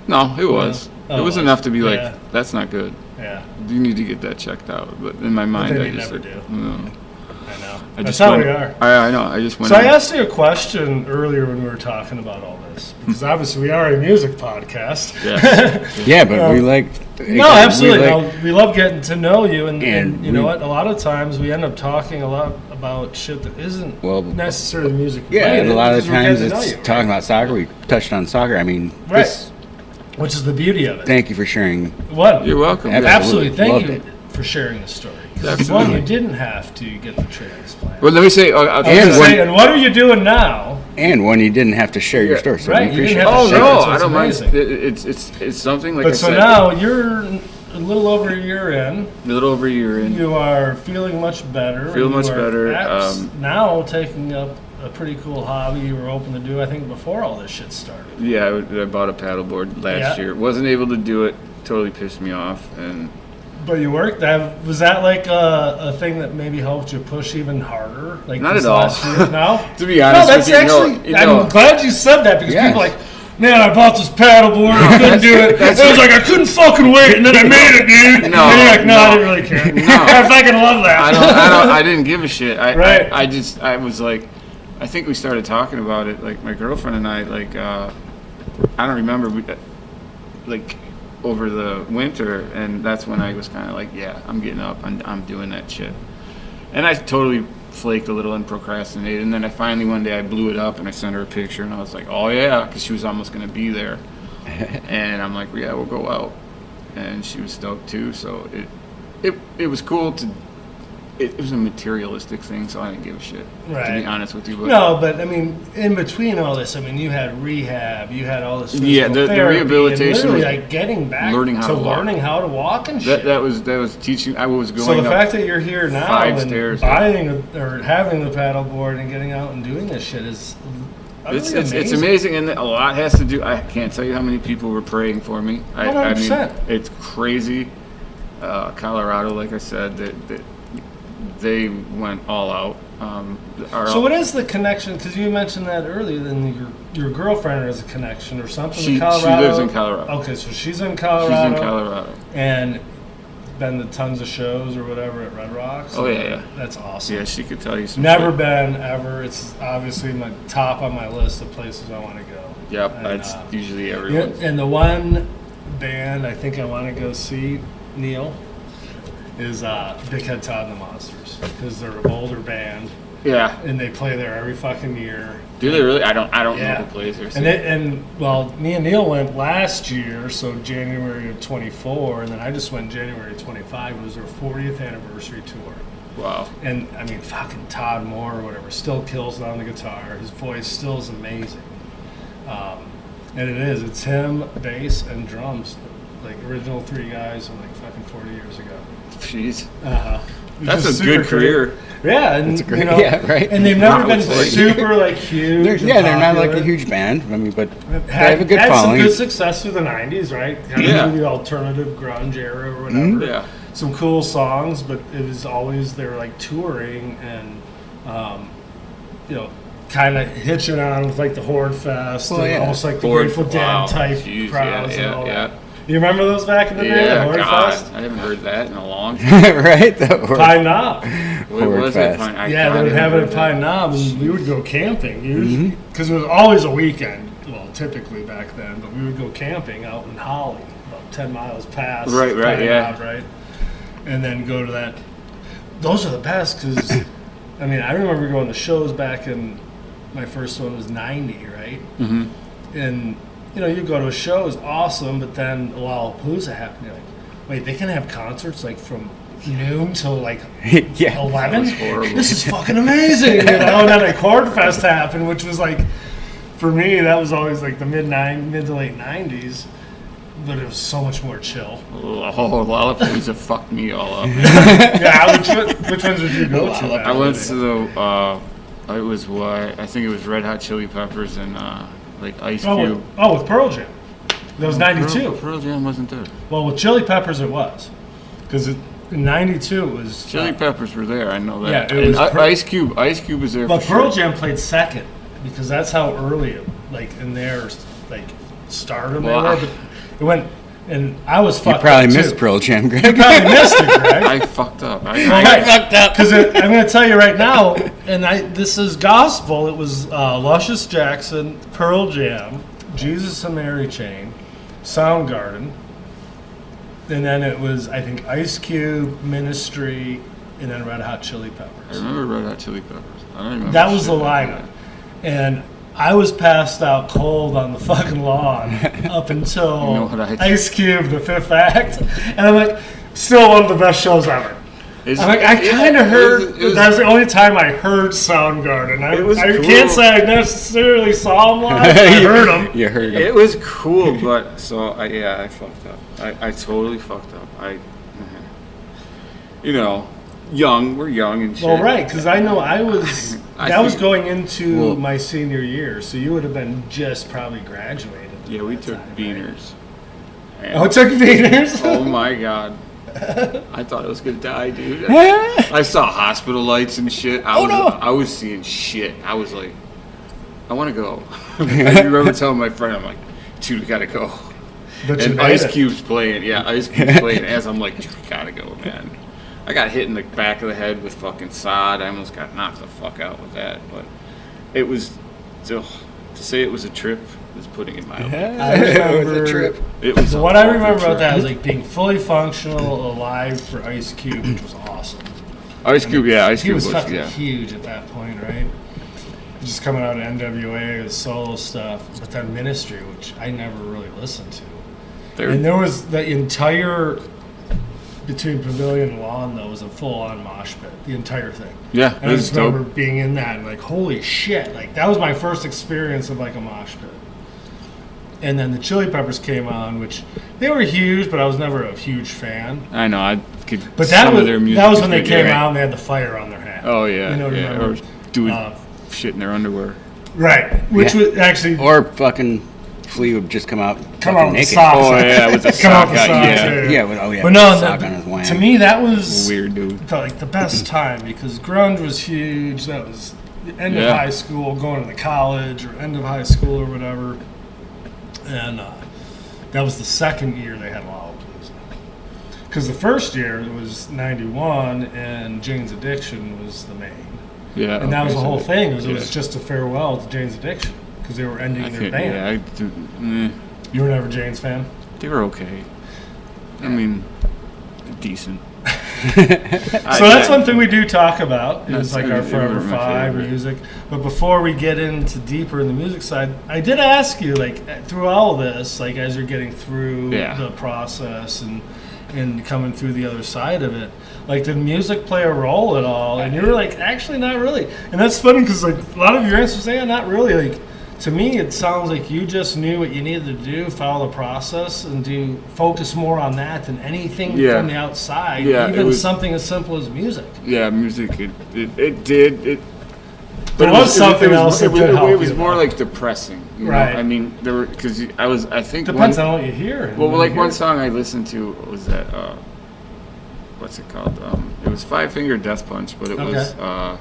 No, it was. Oh, it was it enough was. to be Yeah. like, that's not good. Yeah, You need to get that checked out. But in my mind, then I you just never like, do. no. I know. I That's just how went, we are. I know. I just went. So I in. asked you a question earlier when we were talking about all this, because obviously we are a music podcast. Yes. Yeah, but we like. No, absolutely. We love getting to know you, and And you know we- what? A lot of times we end up talking a lot about shit that isn't Well, necessarily music Yeah, related. and a lot of because the we're times getting to know it's you, right? talking about soccer. We touched on soccer. I mean, Right. this, Which is the beauty of it. thank you for sharing. One, You're welcome. Absolutely. absolutely. Thank Loved you it. for sharing the story. 'Cause Absolutely. one, you didn't have to get the transplant. Well, let me say. I was And gonna when- say, and what are you doing now? And one, you didn't have to share your Yeah, story, so right, we you didn't appreciate have it. to Oh share no, it, so I it's don't mind. amazing. It's something like. But I so said, now you're a little over a year in. a little over a year in. You are feeling much better. Feel and you much are better, now taking up a pretty cool hobby you were open to do, I think, before all this shit started. Yeah, I bought a paddleboard last Yeah. year. Wasn't able to do it. Totally pissed me off. And But you worked. Was that like a thing that maybe helped you push even harder? Like Not this at all. last year? No? to be honest No, that's with you, actually. no, you know, I'm glad you said that because Yes. people are like, man, I bought this paddleboard. I couldn't do it. It that's- was like I couldn't fucking wait, and then I made it, dude. No, and you're like, no, I no. didn't really care. No. I fucking love that. I didn't give a shit. Right. I was like, I think we started talking about it. Like my girlfriend and I, like, I don't remember, like over the winter, and that's when I was kind of like, yeah, I'm getting up, I'm doing that shit. And I totally flaked a little and procrastinated, and then I finally one day I blew it up and I sent her a picture, and I was like, oh yeah, because she was almost gonna be there, and I'm like, yeah, we'll go out, and she was stoked too. So it was cool to. It was a materialistic thing, so I didn't give a shit. To Right. be honest with you, but No, but I mean, in between all this, I mean, you had rehab, you had all this physical Yeah, the therapy, rehabilitation and literally was like getting back learning how to walk. learning how to walk and shit. that was teaching. I was going So the up fact that you're here now 5 and stairs. or having the paddleboard and getting out and doing this shit is It's utterly amazing, and a lot has to do. I can't tell you how many people were praying for me. I mean, 100%. it's crazy. Colorado, like I said, that they went all out. So what is the connection? Because you mentioned that earlier. Then your girlfriend has a connection or something She to Colorado. lives in Colorado. Okay, so she's in She's Colorado. in Colorado. And been to tons of shows or whatever at Red Rocks. Oh, yeah. That's awesome. Yeah, she could tell you some. Never shit. been ever. It's obviously my top on my list of places I want to go. Yep, And, that's usually yeah, everyone. and the one band I think I want to go see, Neil, is Big Head Todd and the Monsters, because they're a Boulder band Yeah. and they play there every fucking year. Do they really? I don't Yeah. know who plays there. so- And well, me and Neil went last year, so January of 24, and then I just went January 25. It was their 40th anniversary tour. Wow. And I mean, fucking Todd Moore or whatever still kills it on the guitar. His voice still is amazing. And it is. It's him, bass, and drums. Like original 3 guys from like fucking 40 years ago. Jeez. Uh-huh. That's Just a good super career. cool. Yeah, and It's a great- you know, yeah, right. And they've never Wow, been it's like- super like huge. and They're not like a popular. huge band. I mean, but they Had have a good some following. good success through the 90s, right? Kind Yeah. of through the alternative grunge era or whatever. Mhm. Yeah. Some cool songs, but it was always they were like touring and, you know, kind of hitching on with like the Horde Fest Well, and yeah. almost like the Horde- Grateful Dead wow, type jeez, crowds yeah, and all yeah, that. You remember those back in the day? The Yeah, Horde God. Fest? I haven't heard that in a long time. Right? The Horde- Pine Knob. What Horde was Fest. it? Fine. Yeah, they would have it at Pine Knob, and we would go camping usually because it was always a weekend. Well, typically back then, but we would go camping out in Holly, about 10 miles past. Right, Pine yeah. Knob, right, and then go to that. Those are the best because, I mean, I remember going to shows back in. My first one was '90, right? Mm-hmm. And you know, you go to a show, it's awesome, but then Lollapalooza happened. You're like, wait, they can have concerts like from noon till like yeah. 11. That was horrible. This is fucking amazing, you know. And then like Horde Fest happened, which was like, for me, that was always like the mid to late '90s, but it was so much more chill. Oh, Lollapalooza fucked me all up. Yeah, which ones did you go to? back I in went the to day? the. It was what I think it was Red Hot Chili Peppers and like Ice Oh, Cube. with Pearl Jam. That was '92. Pearl Jam wasn't there. Well, with Chili Peppers, it was because it in '92 it was Chili Peppers were there. I know that. Yeah, it was Ice Cube. Ice Cube was there. But for Pearl sure. Jam played second because that's how early, like in their like stardom Well, they were. But it went, and I was You fucked probably up missed too. Pearl Jam, You Greg. probably missed it, right? I fucked up. I fucked up because I'm going to tell you right now, and this is gospel. It was Luscious Jackson, Pearl Jam, Jesus and Mary Chain, Soundgarden, and then it was I think Ice Cube, Ministry, and then Red Hot Chili I Peppers. remember Red Hot Chili Peppers. I don't remember. That was the shit like lineup, and I was passed out cold on the fucking lawn up until You know what I did? Ice Cube, the fifth act, and I'm like, still one of the best shows ever. It's- I'm like, I kind of heard. it was- That was the only time I heard Soundgarden. It was I cool. can't say I necessarily saw them live. I heard them. You heard It him. was cool, but I fucked up. I totally fucked up. Young. We're young and shit. Well, right, because I know I was. I That was think- going into Well- my senior year, so you would have been just probably graduated. Yeah, we at that took time, right? beaners. And- Oh, took Veners. oh my god. I thought I was gonna die, dude. I saw hospital lights and shit. I was seeing shit. I was like, I want to go. I remember telling my friend, I'm like, dude, we gotta go. But you And made Ice it. Cube's playing. Yeah, Ice Cube's playing. As I'm like, dude, we gotta go, man. I got hit in the back of the head with fucking sod. I almost got knocked the fuck out with that. But it was, to say it was a trip is putting it mildly. I It was remember- a trip. It was. So a what I fucking remember about trip. that was like being fully functional, alive for Ice Cube, which was awesome. Ice Cube, yeah, Ice He Cube was was, fucking yeah. huge at that point, right? Just coming out of NWA, his solo stuff, but then Ministry, which I never really listened to. They're- And there was the entire between Pavilion and Lawn, though, was a full-on mosh pit, the entire thing. Yeah, And it I was just remember dope. being in that and like, holy shit! Like that was my first experience of like a mosh pit. And then the Chili Peppers came on, which they were huge, but I was never a huge fan. I know. I could. But that some was of their music that was is when they good, came yeah. out and they had the fire on their hat. Oh yeah, You know, yeah. remember? Or doing Uh, shit in their underwear. Right, which Yeah. was actually Or fucking Flea would just come out come fucking out with naked. socks. Oh yeah, with the Come out sock with out. socks, Yeah, Yeah, but, oh yeah, But with no, the sock on his wham. to me that was weird dude. like the best time because grunge was huge. That was the end of Yeah. high school, going to college, or end of high school or whatever. And that was the second year they had Lollapalooza. Because the first year it was '91 and Jane's Addiction was the main. Yeah, And that was okay, the whole so- thing. It was yeah. just a farewell to Jane's Addiction because they were ending I their can't, band. yeah, I do, You were never Jane's fan? they were okay. I mean, decent. So that's one thing we do talk about is That's- like our they Forever were my 5 favorite. music. But before we get into deeper in the music side, I did ask you like through all of this, like as you're getting through Yeah. the process and coming through the other side of it, like did music play a role at all? And you were like, actually not really. And that's funny because like a lot of your answers say, yeah, not really. Like to me, it sounds like you just knew what you needed to do, follow the process, and do focus more on that than anything Yeah. from the outside. Yeah, it even was- something as simple as music. Yeah, music. It did. There it was something else that It was, did it help was you, more though. like depressing. You Right. Know? I mean, there were because I think Depends one, on what you hear. well, When like you one hear it. song I listened to was that what's it called? It was Five Finger Death Punch, but it was I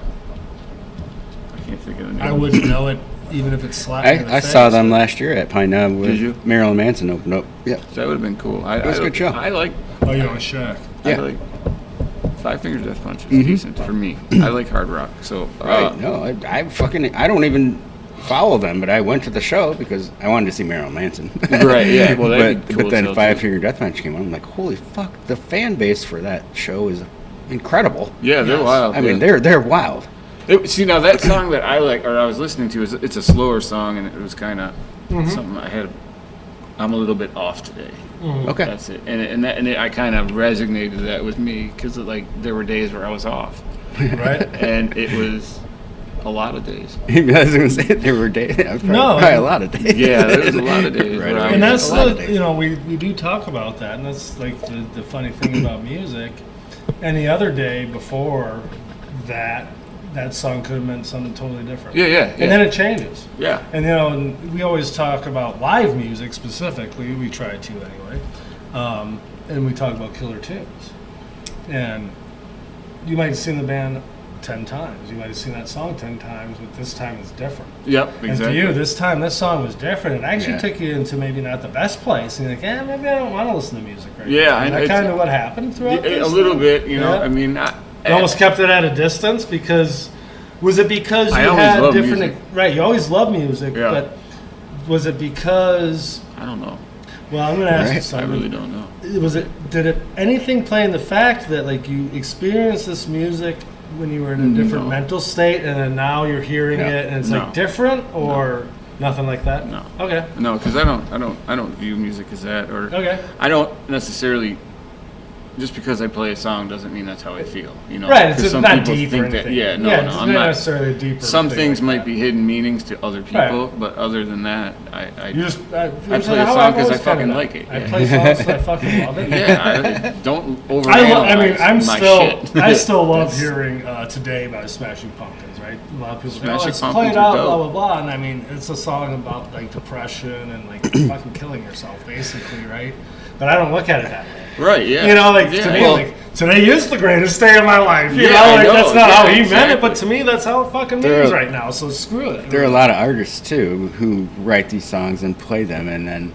can't think of the name. I wouldn't know it, even if it's slapped me in the I face. saw them last year at Pine Knob with Did you? Marilyn Manson opened up. Yeah. So that would have been cool. It was a good show. I like. Oh, you're on Shaq. I Yeah. like Five Finger Death Punch is Mhm. decent for me. I like hard rock, so Right. No, I don't even follow them, but I went to the show because I wanted to see Marilyn Manson. Right, yeah. Well, that'd be cool but then as hell, Five too. Finger Death Punch came on. I'm like, holy fuck! The fan base for that show is incredible. Yeah, they're Yes. wild. I mean, yeah. they're wild. See, now that song that I like, or I was listening to, it's a slower song, and it was kind of something I had. I'm a little bit off today. Okay. That's it, and I kind of resonated that with me because like there were days where I was off, Right? and it was a lot of days. I was gonna say there were days. No. Probably a lot of days. Yeah, there was a lot of days. Right. where I And was- that's a lot of the, days. you know, we do talk about that, and that's like the funny thing about music. Any other day before that song could have meant something totally different. Yeah, yeah, yeah. And then it changes. yeah. And you know, and we always talk about live music specifically. We try to anyway, and we talk about killer tunes. And you might have seen the band 10 times. You might have seen that song 10 times, but this time it's different. Yep, And exactly. for you, this time, this song was different. It actually Yeah. took you into maybe not the best place. And you're like, maybe I don't want to listen to music right Yeah, now. I And know, that it's- kind of what happened throughout this A little thing? bit, you know. Yeah. I mean, You almost kept it at a distance because, was it because you I always had loved different, music. right, you always loved music, Yeah. but was it because, I don't know. well, I'm going to ask you Right. I something. really don't know. Did it anything play in the fact that like you experienced this music when you were in a different No. mental state and then now you're hearing No. it and it's No. like different or nothing like that? No. Okay. No, because I don't view music as that, or Okay. I don't necessarily. Just because I play a song doesn't mean that's how I feel, you know. Right, it's 'Cause just some not people deep or think that. anything. Yeah, no, it's I'm not not. necessarily a deeper. Some thing things like might that. be hidden meanings to other people, Right. but other than that, I You just I it's play a how song I've 'cause I always fucking kinda like done. it, I yeah. play songs 'cause I fucking love it. yeah, I don't overanalyze I mean, I'm my still, shit. I still love That's- hearing "Today" by Smashing Pumpkins, right? A lot of people say, Smashing "Oh, it's Pumpkins played are out, dope. blah blah blah," and I mean, it's a song about like depression and like fucking killing yourself, basically, right? But I don't look at it that way. Right, yeah. You know, like Yeah, to me, well, like today is the greatest day of my life. You Yeah, know, I like know, that's not yeah, how he meant exactly. it, but to me, that's how it fucking There means are- right now. So screw it. There are a lot of artists too who write these songs and play them, and then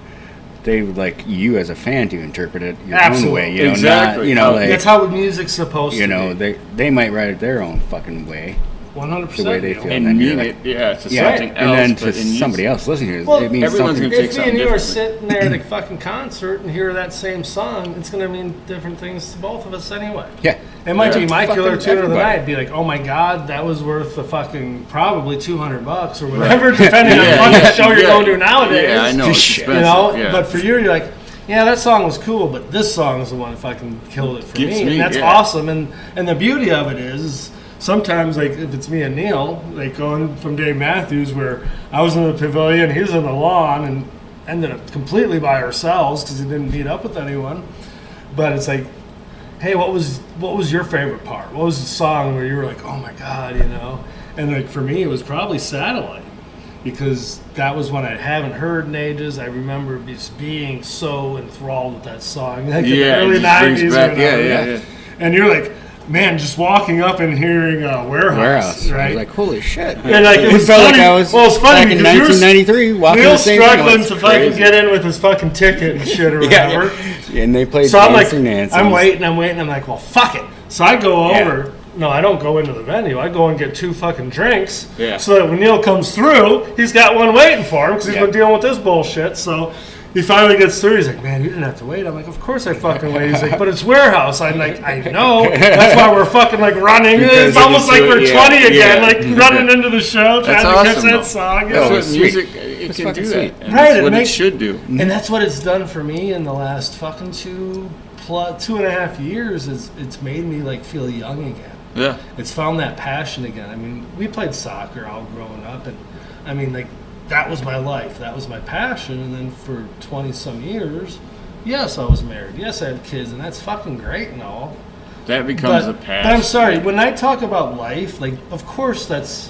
they would like you as a fan to interpret it your Absolutely. own way. You know, not Exactly. you know like That's how music's supposed you to know be. they might write it their own fucking way, 100%. the way they you know? feel. and then you're mean like- it, yeah, to yeah, something and else. then but to in somebody music- else listening to it, Well, it means everyone's something. gonna take If me and you are differently. sitting there at a fucking concert and hear that same song, it's going to mean different things to both of us anyway. Yeah, It might Yeah. be my Fucking killer tune of the everybody. night. Be like, oh my god, that was worth the fucking probably $200 or whatever, depending on Yeah, what yeah, show you're yeah. going to nowadays. Yeah, I know. It's Shit. expensive. You know, yeah. but for you, you're like, yeah, that song was cool, but this song is the one that fucking killed it for Gets me, me, and that's yeah. awesome. And the beauty of it is sometimes, like if it's me and Neil, like going from Dave Matthews, where I was in the pavilion, he was in the lawn, and ended up completely by ourselves because he didn't meet up with anyone. But it's like, hey, what was your favorite part? What was the song where you were like, oh my god, you know? And like for me, it was probably Satellite, because that was one I haven't heard in ages. I remember just being so enthralled with that song, like in the Yeah, it early just brings '90s. back- or whatever. yeah. And you're like, man, just walking up and hearing Warehouse, I right? was like, holy shit. And like it was felt funny. like I was well, it's funny back in because you were 1993 walking Neil the same thing. struggling It's to fucking crazy. get in with his fucking ticket and shit or Yeah, whatever. yeah. And they played So I'm like, Dancing Nancy. I'm waiting. I'm like, well, fuck it. So I go Yeah. over. No, I don't go into the venue. I go and get 2 fucking drinks. Yeah. So that when Neil comes through, he's got one waiting for him because he's Yeah. been dealing with this bullshit. So he finally gets through. He's like, man, you didn't have to wait. I'm like, of course I fucking wait. He's like, but it's Warehouse. I'm like, I know. That's why we're fucking like running. Because It's it almost is like so- we're yeah, 20 again, yeah. like running into the show, That's trying to catch awesome, that though. song. you That's know? what sweet. music it It's can fucking do sweet. that. And Right, that's it what makes- it should do. And that's what it's done for me in the last fucking 2.5 years. Is it's made me like feel young again. Yeah. It's found that passion again. I mean, we played soccer all growing up, and I mean, like that was my life. That was my passion. And then for 20 some years, yes, I was married. Yes, I had kids, and that's fucking great and all. That becomes But, a but passion. I'm sorry, when I talk about life, like, of course, that's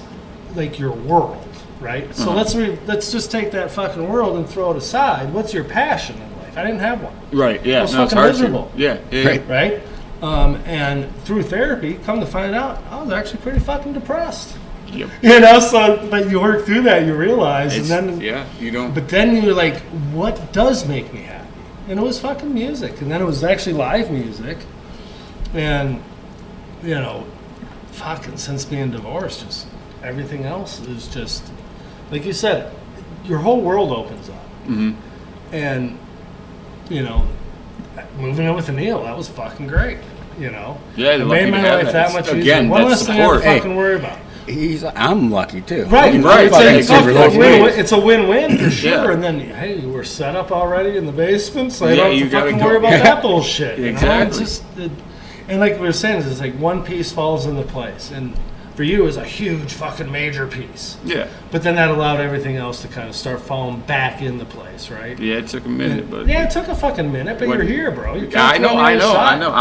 like your world, right? So let's just take that fucking world and throw it aside. What's your passion in life? I didn't have one, Right, yeah. I was No, it's fucking hard miserable. to. Yeah, yeah. Right. right? And through therapy, come to find out, I was actually pretty fucking depressed. Yep. You know, so but you work through that, you realize, It's, and then yeah, you don't. but then you're like, what does make me happy? And it was fucking music, and then it was actually live music, and you know, fucking since being divorced, just everything else is just like you said, your whole world opens up, and you know, moving in with Neil, that was fucking great. You know, Yeah, it you're made lucky my to have life that. that much Again, easier. One that's less thing I have to support. fucking worry about. I'm lucky too. Right, Right, It's, yeah, a, it's a fucking win-win. win-win. It's a win-win for sure. Yeah. And then, hey, we're set up already in the basement, so I Yeah, don't have you to gotta fucking go- worry about yeah. that bullshit. You know? Exactly. It's just, and like we were saying, it's like one piece falls into place, and for you, it was a huge fucking major piece. Yeah. But then that allowed everything else to kind of start falling back into place, right? Yeah, it took a minute, but Yeah, it took a fucking minute, but What- you're here, bro. You I came know, through on I the know, other I side. know.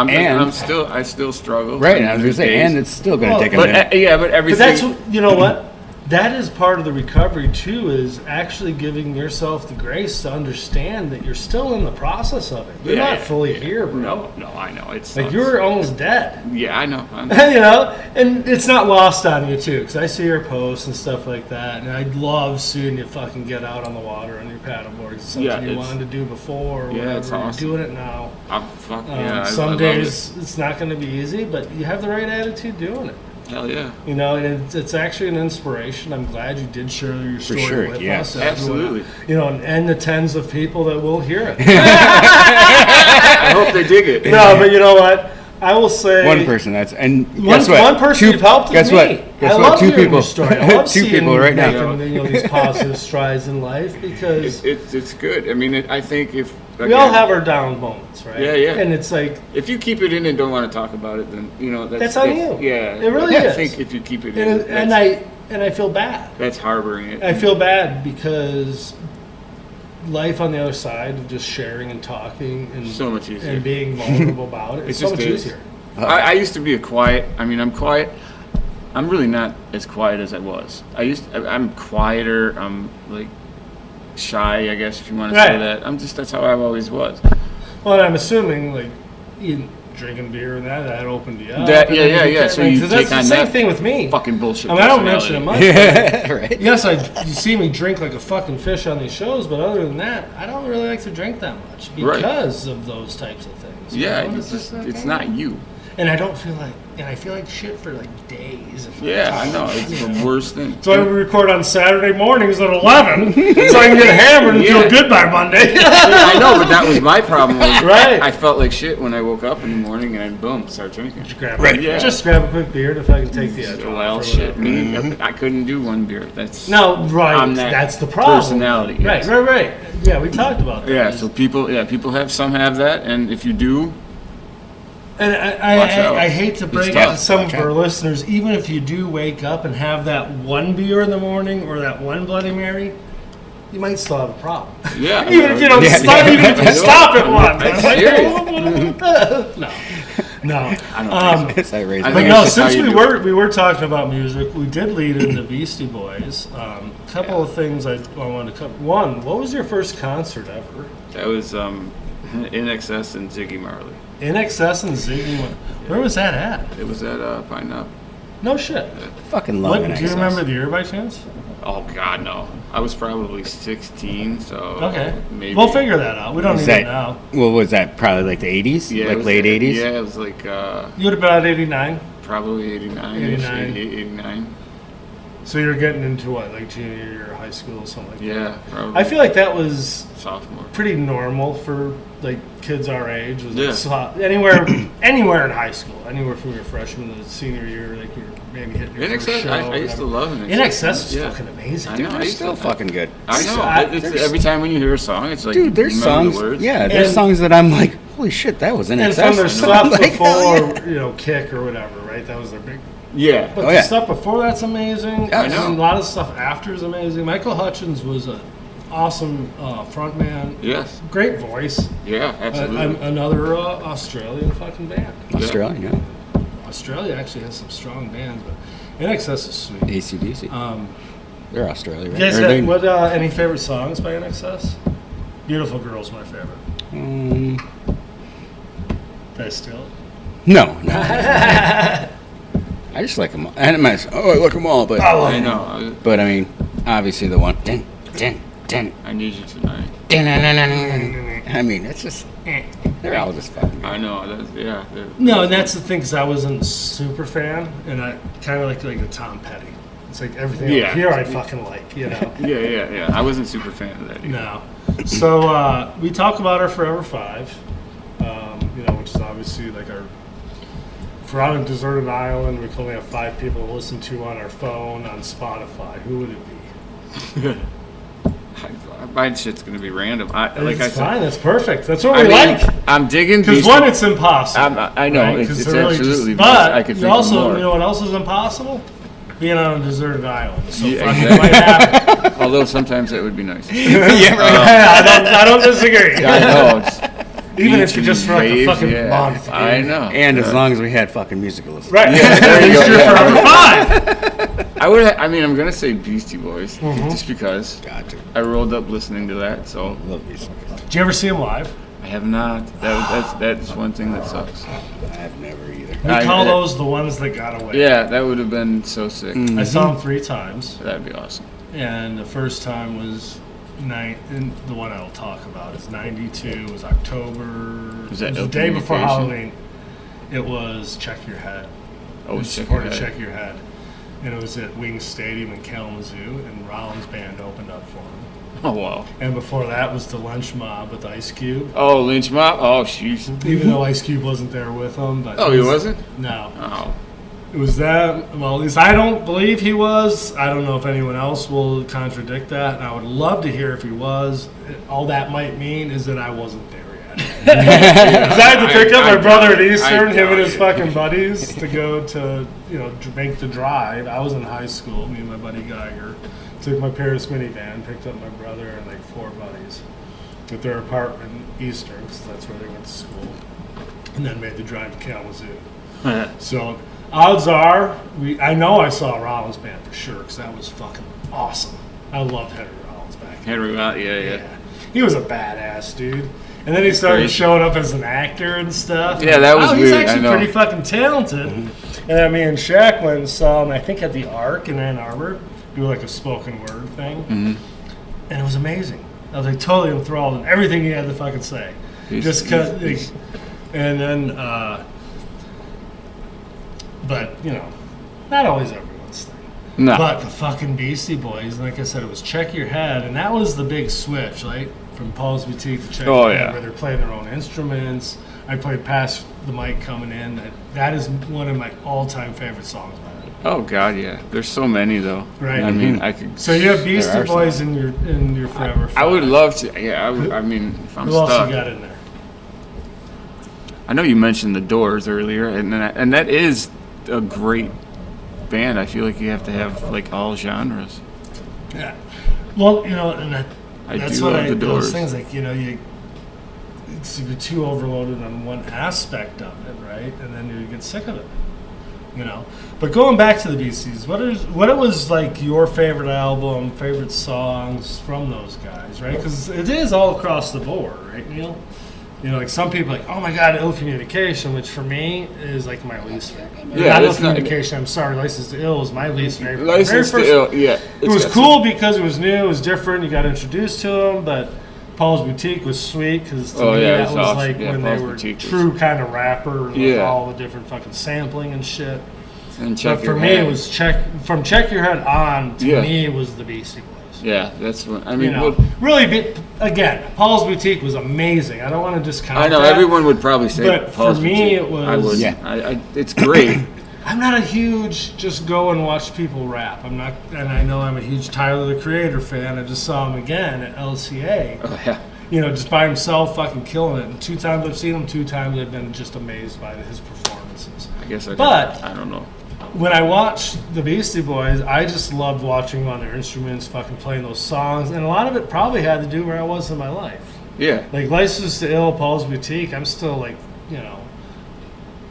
And- I still struggle. Right, and I was gonna say, Days. and it's still gonna Well, take a But minute. yeah, but But everything. that's, you know what? that is part of the recovery too, is actually giving yourself the grace to understand that you're still in the process of it. You're not fully here, bro. No, I know. It's like you're almost dead. Yeah, I know. You know, and it's not lost on you too, because I see your posts and stuff like that, and I love seeing you fucking get out on the water on your paddleboard. It's something you wanted to do before, or whatever. It's awesome. You're doing it now. I Some days it's not going to be easy, but you have the right attitude doing it. Hell yeah. You know, and it's actually an inspiration. I'm glad you did share your story with us. Absolutely. You know, and the tens of people that will hear it. I hope they dig it. No, but you know what? I will say one person. That's and one, guess what? One person you've helped guess is me. What? Guess I what? love Two hearing people. Your story. I love Two people right now. making, you know, these positive strides in life, because it's good. I mean, I think if we all have our down moments, right? Yeah. And it's like, if you keep it in and don't want to talk about it, then you know that's on you. Yeah, it really is. I think if you keep it in, and I feel bad. That's harboring it. I feel bad because life on the other side of just sharing and talking and so much easier and being vulnerable about it. It's so much easier. I used to be I'm quiet. I'm really not as quiet as I was. I'm quieter. I'm like shy, I guess, if you want to say that. That's how I always was. Well, and I'm assuming like you drinking beer and that opened you up. Yeah. So you take on the same that thing with me. Fucking bullshit. I mean, I don't mention it much. Right. Yes, you see me drink like a fucking fish on these shows, but other than that, I don't really like to drink that much because of those types of things. Yeah, it's not you. And I don't feel like, and I feel like shit for like days. I know. It's the worst thing. So I record on Saturday mornings at 11, so I can get hammered and feel good by Monday. I know, but that was my problem. Right. I felt like shit when I woke up in the morning and then boom, start drinking. Just grab a quick beer if I can take the edge off. Well, shit, I couldn't do one beer. That's that's the problem. Personality. Yes. Right. Yeah, we talked about that. Yeah, so people have that, and if you do. And I hate to break it to some of our listeners, even if you do wake up and have that one beer in the morning or that one Bloody Mary, you might still have a problem. Yeah. Even if you don't stop, even if you stop at one. No. I don't think so. But no, since we were talking about music, we did lead into Beastie Boys. A couple of things I wanted to cover. One, what was your first concert ever? That was InXS and Ziggy Marley. InXS and Ziggy. Where was that at? It was at Pine Knob. No shit. Fucking love InXS. Do you remember the year by chance? Oh God, no. I was probably 16, so okay. Maybe. We'll figure that out. We don't need it now. Well, was that probably like the 80s? Yeah, like late 80s? Yeah, it was like. You would have been at 89. Probably 89. So you're getting into what, like junior year of high school or something like that? Yeah, probably. I feel like that was sophomore. Pretty normal for like kids our age. Was like anywhere in high school, anywhere from your freshman to senior year, like you're maybe hitting your first show. I used to love InXS. InXS is fucking amazing. Dude, they're still fucking good. I know. Every time when you hear a song, it's like, dude, there's songs. The words. Yeah, there's songs that I'm like, holy shit, that was InXS. And from their stuff before, Kick or whatever, right? That was their big. Yeah. But the stuff before that's amazing. I know. A lot of stuff after is amazing. Michael Hutchins was an awesome frontman. Yes. Great voice. Yeah, absolutely. Another Australian fucking band. Australia, yeah. Australia actually has some strong bands, but InXS is sweet. AC/DC. They're Australia, right? You guys got any favorite songs by InXS? Beautiful Girl's my favorite. Did I steal it? No. I just like them all. And I like them all, but I know. But I mean, obviously the one. I need you tonight. I mean, it's just they're all just fucking. I know. No, and that's the thing, because I wasn't a super fan, and I kind of like a Tom Petty. It's like everything here I fucking like, Yeah. I wasn't super fan of that either. No. So we talk about our Forever Five, which is obviously like our. If we're on a deserted island, we can only have 5 people to listen to on our phone on Spotify. Who would it be? My shit's gonna be random. It's fine. That's perfect. That's what we like. I'm digging because one, it's impossible. I know right? it's absolutely. But I could you think also, more. you know what else is impossible? Being on a deserted island. So exactly. might happen. Although sometimes that would be nice. Yeah, right. I don't disagree. I know. Even if you just for like a fucking month. I know. And as long as we had fucking music to listen. Right. Yeah, there you go. Forever 5. I mean, I'm gonna say Beastie Boys just because Got to. I rolled up listening to that. So Love these. Did you ever see him live? I have not. That's one thing that sucks. I've never either. We call those the ones that got away. Yeah, that would have been so sick. I saw him 3 times, That'd be awesome. and the first time was and the one I'll talk about is '92. It was October. Was that it was El the day before Communication? Halloween. It was Check Your Head. Oh, We Check Your supported Head. Check Your Head, and it was at Wings Stadium in Kalamazoo, and Rollins Band opened up for him. Oh wow. And before that was the Lunch Mob with Ice Cube. Oh, Lynch Mob. Oh, jeez. Even though Ice Cube wasn't there with him, but Oh, he wasn't. No, Oh. it was that. Well, at least I don't believe he was. I don't know if anyone else will contradict that, and I would love to hear if he was. All that might mean is that I wasn't there yet. Because I had to pick up my brother at Eastern, him and his fucking buddies, to go to make the drive. I was in high school. Me and my buddy Geiger took my parents' minivan, picked up my brother and like 4 buddies at their apartment in Eastern, because that's where they went to school, and then made the drive to Kalamazoo. So odds are, I know I saw Rollins Band for sure, because that was fucking awesome. I loved Henry Rollins back then. Henry Rollins. Yeah. He was a badass dude. And then he started Crazy. showing up as an actor and stuff. Yeah, that was he's weird, I actually know. pretty fucking talented. And then me and Shaq went and saw him, I think at the Arc in Ann Arbor, do like a spoken word thing. And it was amazing. I was like totally enthralled in everything he had to fucking say. Just because. And then, but, not always everyone's thing. No. But the fucking Beastie Boys, like I said, it was Check Your Head, and that was the big switch, right? From Paul's Boutique to Check Your Head, where they're playing their own instruments. I played Pass the Mic coming in. That is one of my all-time favorite songs by them. Oh God, yeah. There's so many though. Right. I mean, I could. So you have Beastie There are Boys in your forever. I would five. love to. Yeah. I mean, if I'm Who else stuck. you got in there? I know you mentioned the Doors earlier, and that is a great band. I feel like you have to have like all genres. Yeah. Well, and that's do what love the those Doors. things like you're too overloaded on one aspect of it, right? And then you get sick of it. But going back to the Beasties, what was like your favorite album, favorite songs from those guys, right? Because it is all across the board, right, Neil? Like some people are like, oh my God, Ill Communication, which for me is like my least favorite. Yeah, not Ill that's not- Communication. I'm sorry, License to Ill is my least favorite. License to Very first- Ill. Yeah. It was cool because it was new, it was different. You got introduced to them, but Paul's Boutique was sweet because to me yeah, that it's was awesome. like Yeah, when Paul's they were Boutique was- true kind of rappers with Yeah. all the different fucking sampling and shit. And Check But Your for me, Head. it was From Check Your Head on. To Yeah. me, it was the Beastie Boys. Yeah, that's what I mean. Again, Paul's Boutique was amazing. I don't want to discount. I know that. everyone would probably say, But for Paul's me, Boutique. it was- I would. Yeah. It's great. I'm not a huge just go and watch people rap. I'm not, and I know I'm a huge Tyler the Creator fan. I just saw him again at LCA. Oh, yeah. Just by himself, fucking killing it. And 2 times I've seen him, 2 times I've been just amazed by his performances. I guess I. But- I don't know. When I watched the Beastie Boys, I just loved watching them on their instruments, fucking playing those songs, and a lot of it probably had to do where I was in my life. Yeah. Like License to Ill, Paul's Boutique, I'm still like,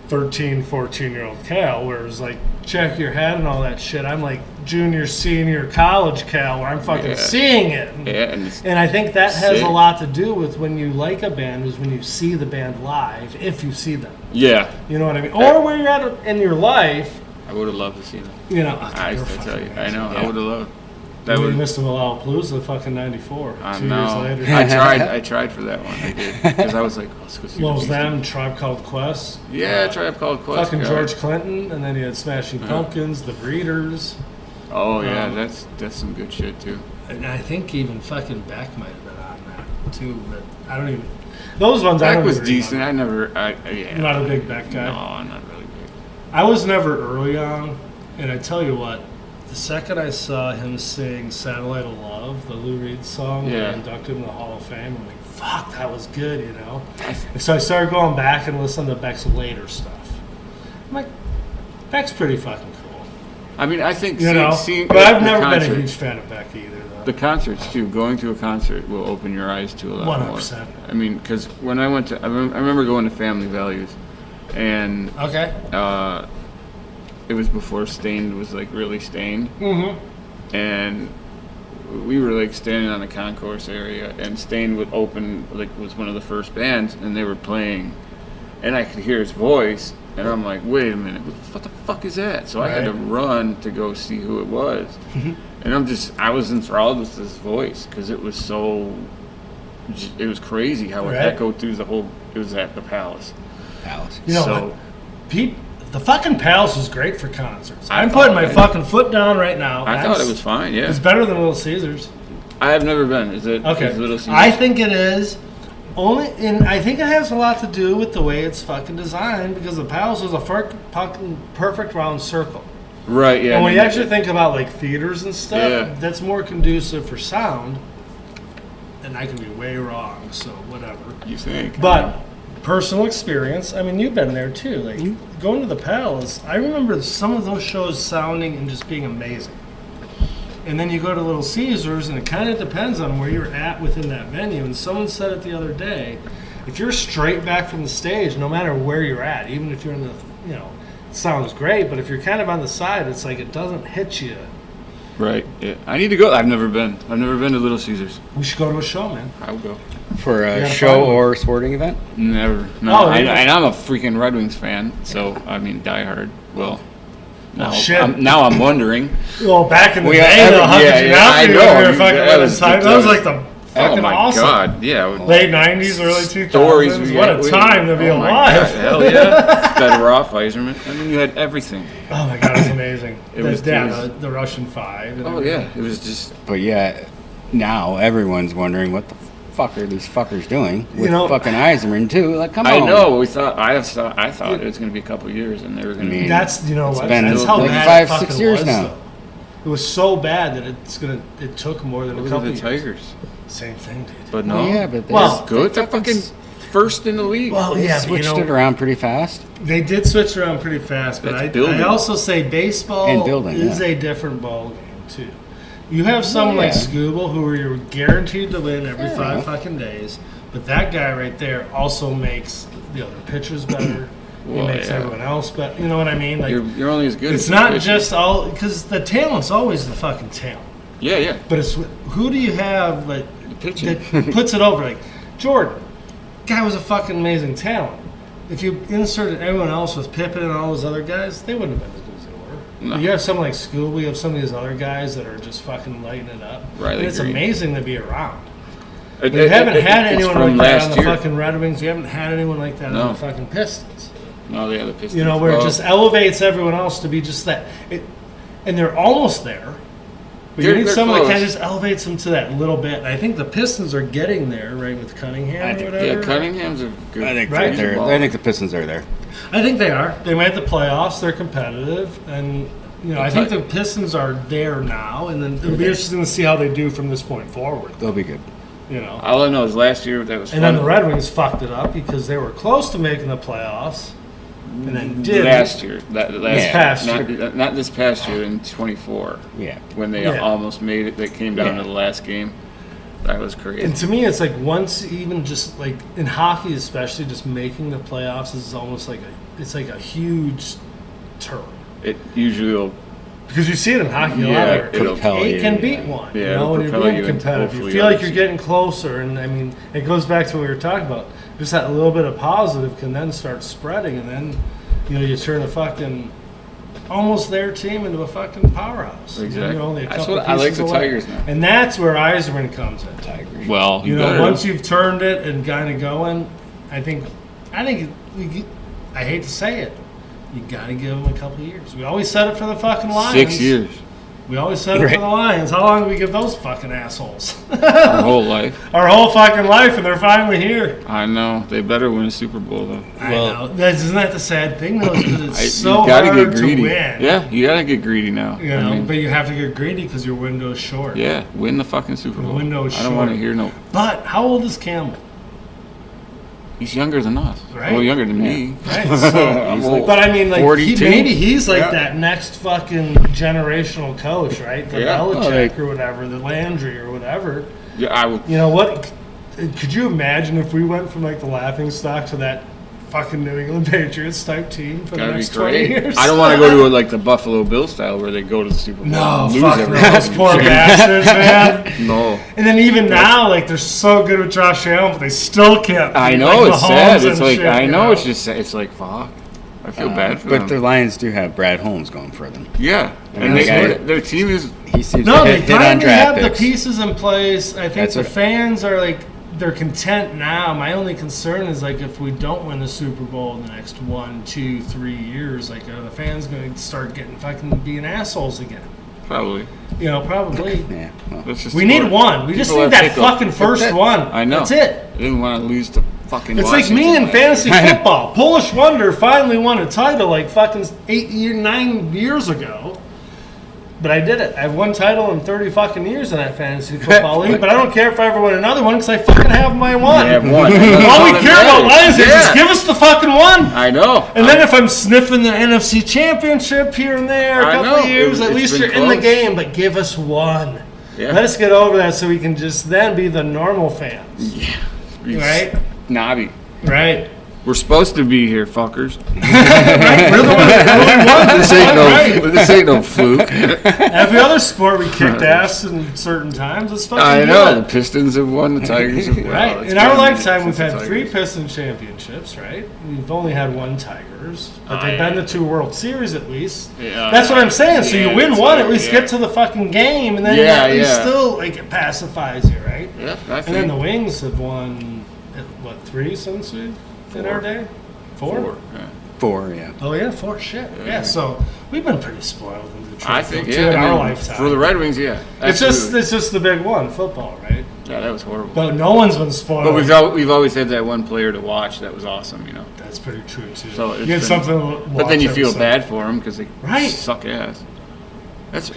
13, 14-year-old Cal, whereas like Check Your Head and all that shit, I'm like junior, senior college Cal, where I'm fucking Yeah. seeing it. Yeah, and it's, And I think that has Sick. a lot to do with when you like a band, is when you see the band live, if you see them. yeah. You know what I mean? Or where you're at in your life, I would have loved to see them. I I tell you, I know. Yeah. I would have loved. That That we would. missed him at Lollapalooza fucking 94. I 2 know. years later. I tried for that one. I did because I was like, oh, let's go see. What the was Beastie them? Tribe Called Quest. Yeah, Tribe Called Quest. Fucking yeah. George Clinton, and then you had Smashing Pumpkins, The Breeders, Oh yeah, Um, that's some good shit too. and I think even fucking Beck might have been on that too. But I don't even. Those ones I Beck don't was even decent. remember. Yeah. I'm not a big Beck guy. No, not really big. I was never early on, and I tell you what, the second I saw him sing "Satellite of Love," the Lou Reed song, when Yeah. they inducted him to the Hall of Fame, I'm like, fuck, that was good, And so I started going back and listening to Beck's later stuff. I'm like, Beck's pretty fucking cool, I mean, I think seeing But I've the never concert, been a huge fan of Beck either, though. The concerts too. Going to a concert will open your eyes to a lot 100%. more. I mean, because when I went to, I remember going to Family Values, and Okay. it was before Stained was like really Stained, and we were like standing on the concourse area, and Stained would open, like was one of the first bands, and they were playing, and I could hear his voice, and I'm like, wait a minute, what the fuck is that? So I had to run to go see who it was, and I was enthralled with his voice because it was it was crazy how it echoed through the whole. It was at the Palace. You know, so, the fucking Palace was great for concerts. I'm putting my fucking foot down right now. I thought it was fine. Yeah, it's better than Little Caesars. I have never been. Is it okay? Is Little Caesars? I think it is. And I think it has a lot to do with the way it's fucking designed, because the Palace is a fucking perfect round circle. Right. Yeah. And when you actually think about like theaters and stuff, that's more conducive for sound. And I can be way wrong, so whatever. You think? But personal experience, I mean, you've been there too. Like going to the Palace, I remember some of those shows sounding and just being amazing. And then you go to Little Caesars, and it kind of depends on where you're at within that venue. And someone said it the other day, if you're straight back from the stage, no matter where you're at, even if you're in the, it sounds great, but if you're kind of on the side, it's like it doesn't hit you. Right. Yeah. I need to go. I've never been to Little Caesars. We should go to a show, man. I would go. For a show or sporting event? Never. No. Oh, and I'm a freaking Red Wings fan, so I mean, diehard. Well, now, I'm wondering. Well, back in the day, though, how could you not be when we that was like the fucking awesome. God, yeah. Late 90s, early 2000s. Stories. What a time to be alive. Hell yeah. Got Roth Eiserman. I mean, you had everything. Oh my God, it's amazing. It was the Russian Five. Oh yeah, it was just. But yeah, now everyone's wondering what the fuck are these fuckers doing with fucking Eiserman too? Like, come on. I know. I thought it was going to be a couple of years, and they were going to be. That's what. Been that's how like bad 5-6 years was, now. Though. It was so bad that it took more than a couple of years. Tigers. Same thing, dude. But no. Yeah, but good. They're fucking first in the league. Well, they yeah, switched it around pretty fast. They did switch around pretty fast, but I also say baseball is a different ball game too. You have someone like Scooble who you're guaranteed to win every 5 fucking days, but that guy right there also makes the other pitchers better. He makes everyone else better. You know what I mean? Like you're only as good. It's not just all because the talent's always the fucking talent. Yeah, yeah. But it's who do you have that pitching puts it over? Like Jordan, guy was a fucking amazing talent. If you inserted everyone else with Pippen and all those other guys, they wouldn't have been as good as they were. No. You have someone like Scooby, you have some of these other guys that are just fucking lighting it up. Right, and it's amazing to be around. You haven't had anyone like that on the fucking Red Wings. You haven't had anyone like that on the fucking Pistons. No, they have the Pistons. You know, where it just elevates everyone else to be just that. And they're almost there. But you need someone that kind of just elevates them to that little bit. And I think the Pistons are getting there, right, with Cunningham or whatever. Yeah, Cunningham's a good. I think the Pistons are there. I think they are. They made the playoffs. They're competitive. And, I think the Pistons are there now. And then it'll be interesting to see how they do from this point forward. They'll be good. All I know is last year that was fun. And then the Red Wings fucked it up because they were close to making the playoffs. And then did last year, past year, not this past year in 24. Yeah, when they almost made it, they came down to the last game. That was crazy. And to me, it's like once even just like in hockey, especially, just making the playoffs is almost like a huge term. It usually will. Because you see it in hockey a lot. Eight can beat one. Yeah, when you're being competitive, you feel like you're getting closer. And I mean, it goes back to what we were talking about. Just that little bit of positive can then start spreading, and then you turn a fucking almost their team into a fucking powerhouse. Exactly. You're only a couple that's what I like the Tigers now. And that's where Eiserman comes in. Tigers. Well, once you've turned it and kind of going, I think I hate to say it, you got to give them a couple of years. We always said it for the fucking Lions. 6 years. We always said it for the Lions. How long do we give those fucking assholes? Our whole life. Our whole fucking life, and they're finally here. I know. They better win a Super Bowl, though. I know. Isn't that the sad thing, though? It's so hard to win. Yeah, you got to get greedy now. But you have to get greedy because your window's short. Yeah, win the fucking Super Bowl. The window's short. I don't want to hear no. But how old is Campbell? He's younger than us. Right. Well, younger than me. Right. So, but I mean, like, maybe he's like that next fucking generational coach, right? The Belichick or whatever, the Landry or whatever. Yeah, I would. You know what? Could you imagine if we went from like the laughing stock to that fucking New England Patriots type team for the Gotta be next 20 great. years. I don't want to go to like the Buffalo Bill style where they go to the Super Bowl. No, and lose fuck every those fucking poor year. bastards, man. No. And then even now, like they're so good with Josh Allen, but they still can't. I beat, know, like, it's Mahomes sad. It's and like, shit, I you know, it's just, it's like, fuck. I feel bad for But them. the Lions do have Brad Holmes going for them. Yeah. mean, And the guy- their team is, He seems No, to they hit on finally draft have the picks. pieces in place. I think That's the what- fans are like, they're content now. My only concern is like if we don't win the Super Bowl in the next 1, 2, 3 years, like are the fans going to start getting fucking being assholes again? probably. You know, probably. Yeah. Well, That's just We need sport. one. We just People need have that fickle. fucking first it. one. I know. That's it. I didn't want to lose to fucking It's like Washington me in last fantasy year. football. Polish Wonder finally won a title like fucking 9 years ago. But I did it. I have one title in 30 fucking years in that fantasy football league. But I don't care if I ever win another one because I fucking have my one. You have one. All we care about Lions is just Yeah. give us the fucking one. I know. And then if I'm sniffing the NFC Championship here and there a I couple know. of years, at It's least been you're in the close. game. But give us one. Yeah. Let us get over that so we can just then be the normal fans. Be Right? Snobby. Right. We're supposed to be here, fuckers. Right? We're the ones that really won This ain't no, right? this ain't no fluke. Every other sport we kicked ass in certain times. It's fucking I know. The good. Pistons have won. The Tigers have won. Right. It's In our been lifetime, we've since had the 3 Tigers. Piston championships, right? We've only had 1 Tigers, but Oh, they've yeah. been to 2 World Series at least. Yeah. That's what I'm saying. So you Yeah, win that's one, right, at least yeah. get to the fucking game, and then Yeah, at least yeah. still like it pacifies you, right? Yeah, I And then the think Wings have won, what, 3 since we in our day? 4? 4. Yeah. 4, yeah. Oh yeah, 4. Shit. Yeah. So we've been pretty spoiled in Detroit. I think, too, yeah. in I our mean, lifetime. for the Red Wings, yeah. It's Absolutely. just the big one, football, right? Yeah, that was horrible. But no one's been spoiled. But we've always had that one player to watch that was awesome, you know. That's pretty true too. So it's you get been- something to watch But then you every feel Sunday. bad for them because they Right. suck ass. That's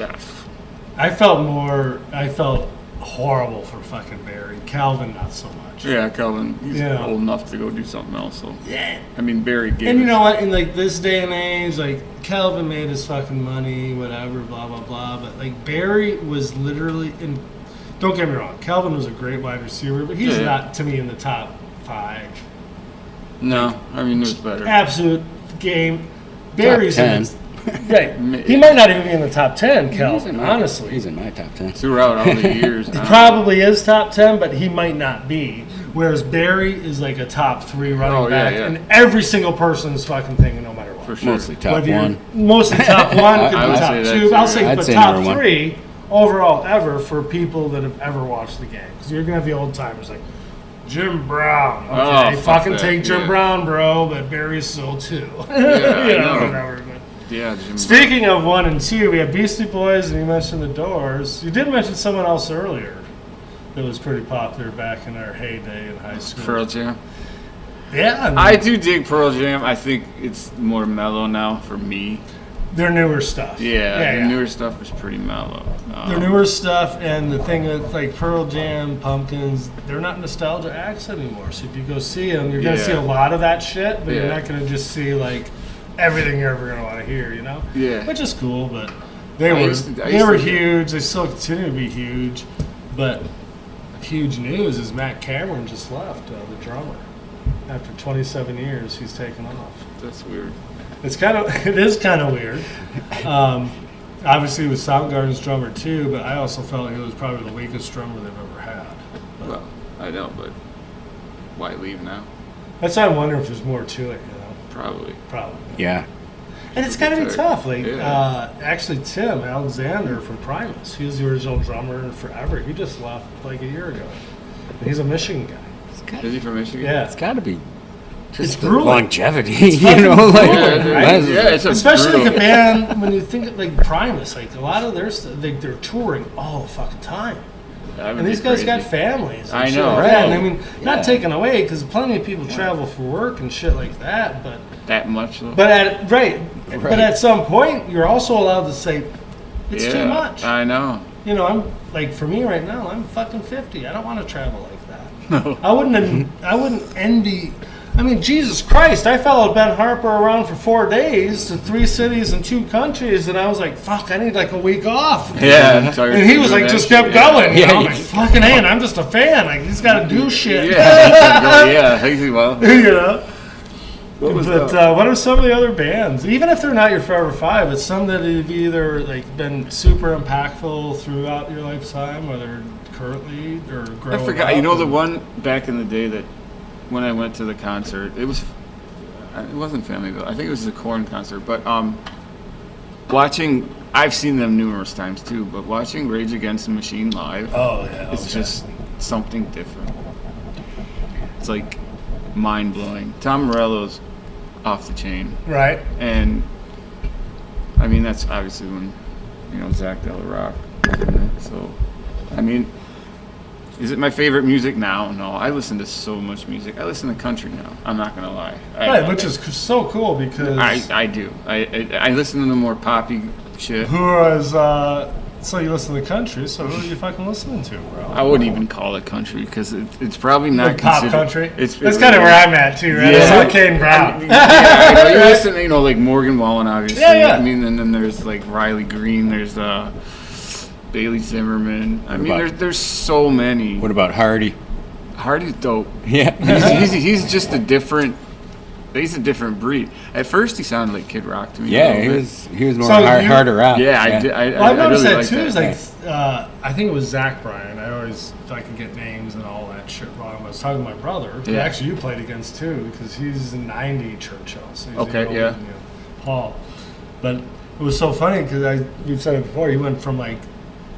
I felt horrible for fucking Barry. Calvin, not so much. yeah, Calvin. He's Yeah. old enough to go do something else. So Yeah. I mean, Barry gave. And you us- know what? In like this day and age, like Calvin made his fucking money, whatever, blah blah blah. But like Barry was literally in. Don't get me wrong, Calvin was a great wide receiver, but he's Yeah. not to me in the top 5. No, I mean, there's better. Absolute game. Barry's Top in 10. his, right. He might not even be in the top 10, Calvin. Honestly, He's in my top 10. Throughout all the years. he probably is top 10, but he might not be. Whereas Barry is like a top 3 running Oh, yeah, back, yeah. and every single person is fucking thinking no matter what. For sure. Mostly top Whether you're 1. Mostly top 1, could I be would top say 2. that I'll too. say, I'd but say top number 1. 3 overall ever for people that have ever watched the game. Because you're gonna have the old timers like Jim Brown. Okay, Oh, fuck fucking that, take Jim yeah. Brown, bro, but Barry's still 2. I you know. whatever. But Yeah, Jim. speaking of 1 and 2, we have Beastie Boys, and you mentioned the Doors. You did mention someone else earlier that was pretty popular back in our heyday in high school. Pearl Jam. Yeah, I do dig Pearl Jam. I think it's more mellow now for me. their newer stuff. Yeah, the newer stuff is pretty mellow. Their newer stuff, and the thing with like Pearl Jam, Pumpkins, they're not nostalgia acts anymore. So if you go see them, you're gonna Yeah. see a lot of that shit, but you're Yeah. not gonna just see like everything you're ever gonna want to hear, you know? Yeah. Which is cool, but they I were used to do- huge. They still continue to be huge, but huge news is Matt Cameron just left, the drummer. After 27 years, he's taken off. That's weird. It is kind of weird. Obviously, he was Soundgarden's drummer too, but I also felt he was probably the weakest drummer they've ever had. Well, I know, but why leave now? That's why I'm wondering if there's more to it, you know? Probably. Probably. Yeah. And it's got to be tough. Like, Yeah. actually, Tim Alexander from Primus, he was the original drummer forever. He just left like a year ago. And he's a Michigan guy. Is he from Michigan? Yeah. It's got to be It's just the grueling. longevity, you fucking know? Like, grueling, Yeah, right? it's a Especially like a brutal. band, when you think of like Primus, like a lot of their stuff, they're touring all the fucking time. That would And be these guys got crazy. families. And I shit know. like that. And I Right. mean, Yeah. not taken away because plenty of people travel for work and shit like that. But that much though. but at some point, you're also allowed to say it's yeah, too much. I know. You know, I'm like for me right now, I'm fucking 50. I don't want to travel like that. No. I wouldn't envy. I mean, Jesus Christ! I followed Ben Harper around for 4 days to 3 cities and 2 countries, and I was like, "Fuck! I need like a week off." Yeah, I'm tired And of he was doing like, that just shit, kept yeah. going. You Yeah, know? I'm you- like, fucking hey, and I'm just a fan. Like, he's got to do shit. Yeah, yeah, well. You know? What was But that? what are some of the other bands? Even if they're not your forever five, it's some that have either like been super impactful throughout your lifetime, whether currently or growing I forgot. up. You know the one back in the day that when I went to the concert, it wasn't Familyville. I think it was the Korn concert. But watching, I've seen them numerous times too. But watching Rage Against the Machine live, Oh yeah, it's just something different. It's like mind blowing. Tom Morello's off the chain, right. and I mean that's obviously when Zach De La Rock was in it. So, I mean, is it my favorite music now? No, I listen to so much music. I listen to country now. I'm not gonna lie. Right, which is so cool because I do. I listen to the more poppy shit. who was so you listen to country? So who are you fucking listening to, bro? I wouldn't even call it country because it's probably not Like pop considered- country. It's That's kind of where I'm at too, right? Yeah. It's like Kane Brown. Yeah, I know, you listen to, like Morgan Wallen, obviously. Yeah. I mean, and then there's like Riley Green. There's Bailey Zimmerman. I mean, there's so many. What about Hardy? Hardy's dope. Yeah. He's just a different. He's a different breed. At first, he sounded like Kid Rock to me. Yeah, a little he was more So harder rock. Yeah, I did. Well, I've noticed really that like too. Is that. like I think it was Zach Bryan. I always if I could get names and all that shit wrong. I was talking to my brother, who Yeah. actually you played against too, because he's in '90 Churchill. So he's Okay, older yeah. than you, Paul. But it was so funny because you've said it before. You went from like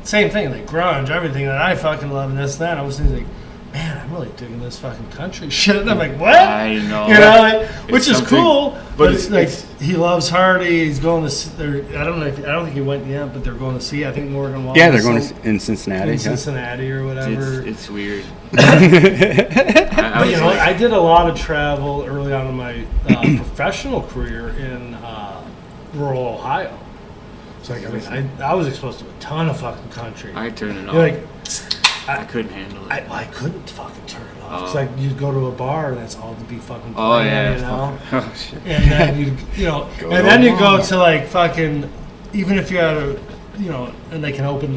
same thing, like grunge, everything that I fucking love, and this that. I was thinking like, man, I'm really digging this fucking country shit. And I'm like, what? I know. You know, like, which is something- cool. But it's like it's- he loves Hardy. He's going to. I don't know. I don't think he went yet, but they're going to see. I think Morgan Wallen. Yeah, they're going in Cincinnati. in yeah. Cincinnati or whatever. It's weird. But you know, I did a lot of travel early on in my professional career in rural Ohio. So like, I mean, I was exposed to a ton of fucking country. I turn it off. You're like, I couldn't handle it. I couldn't fucking turn it off. It's Oh. like you'd go to a bar and that's all to be fucking Oh playing, yeah. you know? Oh shit. And then you know, Go and to then a you go bar. to like fucking, even if you had a, you know, and like an open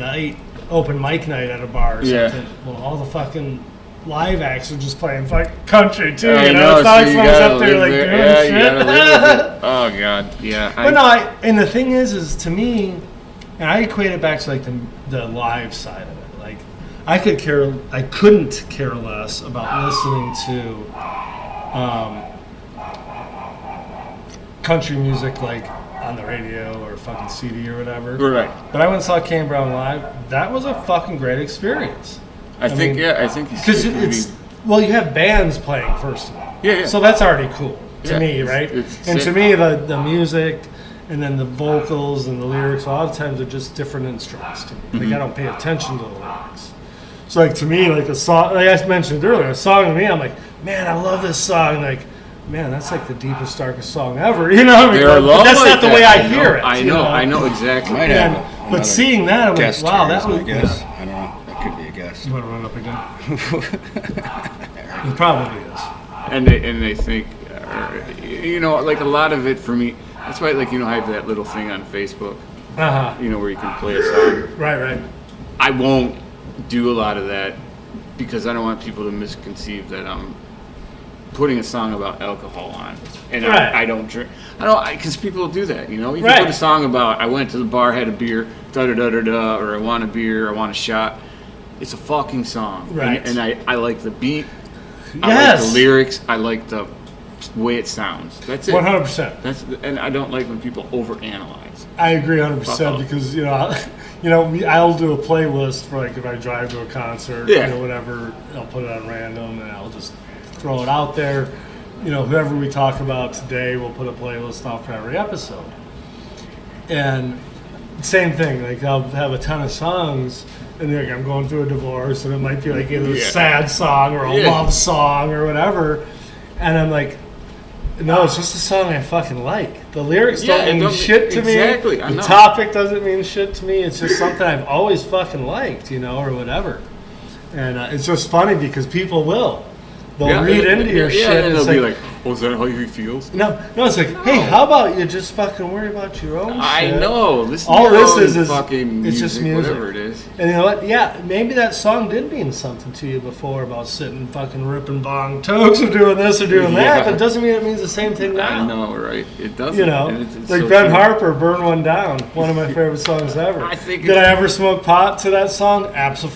mic night at a bar or Yeah. something. Well, all the fucking live acts are just playing fucking country too. I You know, know, it's not like so you someone's gotta up there live like there. doing Yeah, you shit. gotta live with it. Oh god, yeah. But no, and the thing is to me, and I equate it back to like the live side of it. Like, I couldn't care less about listening to country music like on the radio or fucking CD or whatever. Right. But I went and saw Kane Brown live. That was a fucking great experience. I think Because he's it's well, you have bands playing first of all. Yeah. So that's already cool to Yeah, me, it's- right? it's And to sick. me, the music and then the vocals and the lyrics, a lot of times are just different instruments to me. Mm-hmm. Like I don't pay attention to the lyrics. So like to me, like a song, like I mentioned earlier, a song to me, I'm like, man, I love this song. Like, man, that's like the deepest, darkest song ever. You know what I mean? There are But that's like not the that. way I hear it. I you know exactly. Might And, have but another seeing that, I'm like, guest wow, here, that was. I guess. I don't know. That could be a guess. You want to run up again? It probably is. And they think, you know, like a lot of it for me. That's why, like, you know, I have that little thing on Facebook, you know, where you can play a song. Right. I won't do a lot of that because I don't want people to misconceive that I'm putting a song about alcohol on, and Right. I don't drink. I don't, because people do that, you know. You can Right. put a song about I went to the bar, had a beer, da da da da da, or I want a beer, I want a shot. It's a fucking song, Right. And I like the beat, I Yes. like the lyrics, I like the way it sounds. That's it. 100%. And I don't like when people overanalyze. I agree 100% Uh-oh. because I'll do a playlist for like if I drive to a concert, Yeah. whatever. I'll put it on random and I'll just throw it out there. You know, whoever we talk about today, we'll put a playlist out for every episode. And same thing, like I'll have a ton of songs, and like I'm going through a divorce, and it might be like either a Yeah. sad song or a Yeah. love song or whatever, and I'm like, no, it's just a song I fucking like. The lyrics Yeah, don't it mean don't- shit to exactly, me. I The know. topic doesn't mean shit to me. It's just something I've always fucking liked, or whatever. And it's just funny because people will. They'll read into your shit. and It's they'll be like, like, Oh, is that how he feels? No, it's like, hey, how about you just fucking worry about your own I shit? know. Listen All to your this own is fucking it's just music. whatever it is. And you know what? Yeah, maybe that song did mean something to you before about sitting fucking ripping bong tokes or doing this or doing that, but it doesn't mean it means the same thing now. I know, right? It doesn't. You know, And it's like so Ben true. Harper, "Burn One Down," one of my favorite songs ever. I think Did it's- I ever smoke pot to that song? Absolutely.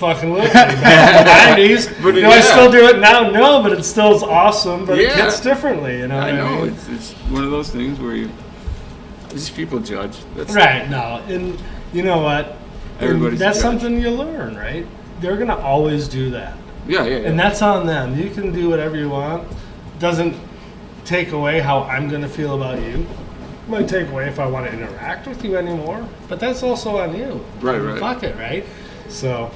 Back in the 90s. But Do I yeah. still do it now? No, but it still is awesome. But it Yeah. hits differently. You know. I what know. mean? It's one of those things where just people judge. That's Right. No, and you know what? Everybody's That's judge. something you learn, right? They're gonna always do that. Yeah. And that's on them. You can do whatever you want. Doesn't take away how I'm going to feel about you. Might take away if I want to interact with you anymore. But that's also on you. Right. Fuck it, right? So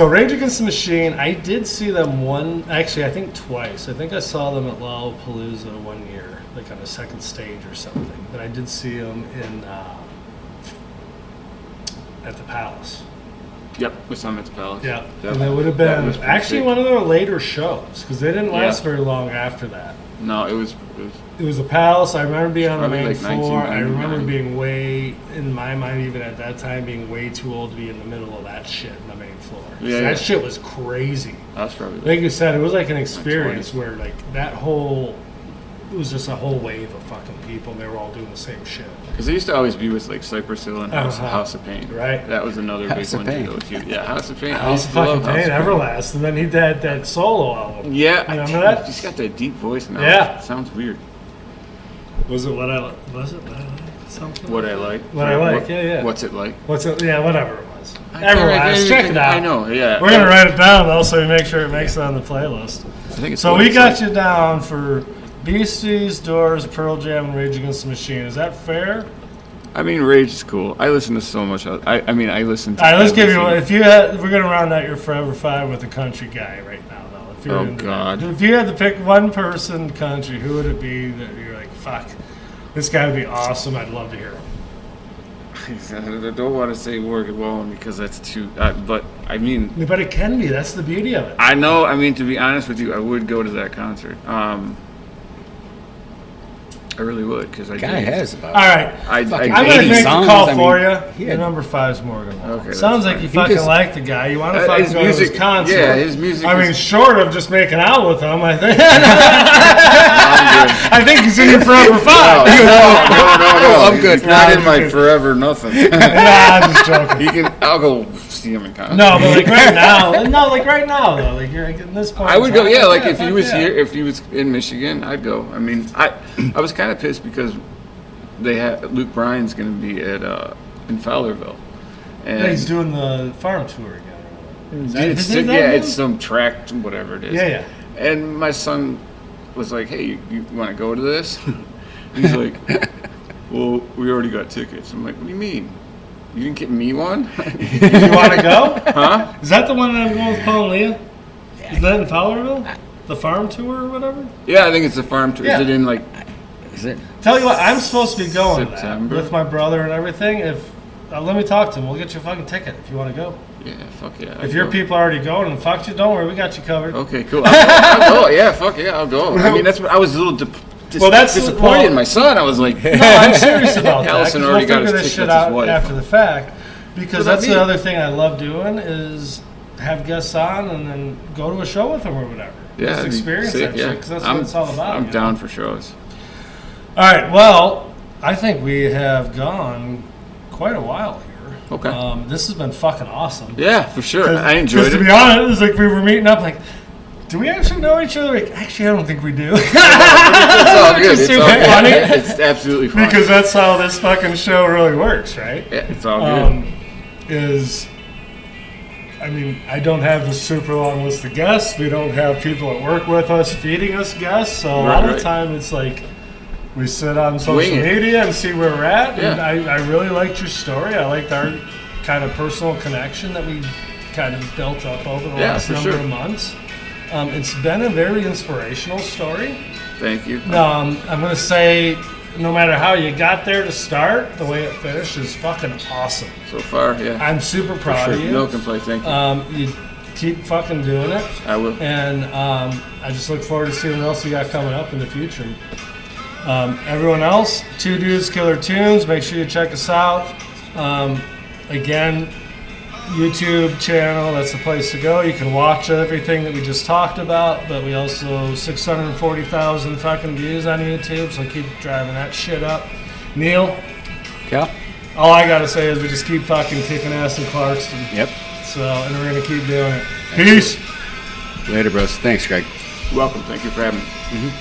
Rage Against the Machine, I did see them I think twice. I think I saw them at Lollapalooza one year, like on a second stage or something. But I did see them at the Palace. Yep. We saw him at the Palace. Yeah, That- and that would have that been was pretty actually sick. one of their later shows because they didn't last Yeah. very long after that. No, it was. It was a Palace. I remember being on the Probably main like floor. I remember 1999. being in my mind, even at that time, being way too old to be in the middle of that shit in the main floor. 'Cause Yeah, that yeah. shit was crazy. That's probably. Like you said, it was like an experience 20. where like it was just a whole wave of fucking people, and they were all doing the same shit. Because they used to always be with like Cypress Hill and Uh-huh. House of Pain. Right. That was another House big of one Pain. to go to. Yeah, House of Pain. I House used of to love fucking House Pain, of Pain. Everlast, and then he did that solo album. Yeah, You remember that? He's got that deep voice now. Yeah. It sounds weird. Was it what I like? Something. What I like. What I like, yeah. What's it like? What's it? Yeah, whatever it was. I can't Everlast, check it out. I know. Yeah. We're gonna write it down though, so we make sure it makes it on the playlist. I think it's So what we it's got like. you down for Beasties, Doors, Pearl Jam, and Rage Against the Machine. Is that fair? I mean, Rage is cool. I listen to so much. I listen to. All right, let's give you one. everything. We're gonna round out your Forever Five with a country guy right now, though. If you're Oh, into that. God. If you had to pick one person country, who would it be that you're like, fuck, this guy would be awesome. I'd love to hear him. I don't want to say Morgan Wallen because that's too. But I mean, But it can be. That's the beauty of it. I know. I mean, to be honest with you, I would go to that concert. I really would because I. Guy did. has about. All right. I Fucking I'm going to 80 make songs, a call I mean, for you. he Your had- number 5 is Morgan Wallen. Okay, that's Sounds like fine. you He fucking just- like the guy. You want to fucking his go to music- his concert. yeah, his music I mean, is- short of just making out with him, I think. I'm good. I think he's in your Forever 5. No. I'm good. He's not Nah, in I'm my good. forever nothing. Nah, I'm just joking. He can. I'll go see him in concert. No, but like right now, though, like you're like at this point. I would in go. time, Yeah, like if he fuck was yeah. here, if he was in Michigan, I'd go. I mean, I was kind of pissed because they had Luke Bryan's going to be at in Fowlerville, and Yeah, he's doing the farm tour again. Is that- it's, is that yeah, him? it's some track, whatever it is. Yeah. And my son was like, "Hey, you want to go to this?" He's like, "Well, we already got tickets." I'm like, "What do you mean? You didn't get me one?" You want to go? Huh? Is that the one that I'm going with Paul and Leah? Is that in Fowlerville? The farm tour or whatever? Yeah, I think it's a farm tour. Yeah. Is it in like? Is it? Tell you what, I'm supposed to be going to that September? with my brother and everything. If let me talk to him, we'll get you a fucking ticket if you want to go. Yeah, fuck yeah. If your people are already going and fucked you, don't worry, we got you covered. Okay, cool. I'll go. Yeah, fuck yeah, I'll go. I mean, that's what I was a little disappointed in my son. I was like, No, I'm serious about that. 'cause Allison we'll already got figure his this ticket shit with his out wife. after the fact. Because What that's about the me? other thing I love doing is have guests on and then go to a show with them or whatever. yeah, Just it'd be experience sick, that yeah. shit because that's what it's all about. I'm you down know? for shows. All right, well, I think we have gone quite a while here. Okay. This has been fucking awesome. Yeah, for sure. I enjoyed Because it. to be honest, it's like we were meeting up like, do we actually know each other? Like, actually, I don't think we do. It's all good. Which is It's super all good. funny. It's absolutely fun. Because that's how this fucking show really works, right? Yeah, it's all good. I mean, I don't have the super long list of guests. We don't have people that work with us feeding us guests. So a lot of the Right. time it's like we sit on social Wing it. media and see where we're at. And Yeah. I really liked your story. I liked our kind of personal connection that we kind of built up over the Yeah, last for number sure. of months. It's been a very inspirational story. Thank you. I'm going to say, no matter how you got there to start, the way it finished is fucking awesome. So far, yeah. I'm super proud Sure. of you. No complaints. Thank you. keep fucking doing it. I will. And I just look forward to seeing what else you got coming up in the future. Everyone else, Two Dudes Killer Tunes, make sure you check us out. Again, YouTube channel, that's the place to go. You can watch everything that we just talked about, but we also 640,000 fucking views on YouTube, so keep driving that shit up. Neil, Cal? all I gotta say is we just keep fucking kicking ass in Clarkston. Yep. So, and we're gonna keep doing it. Peace. Later, bros. Thanks, Greg. Welcome. Thank you for having me.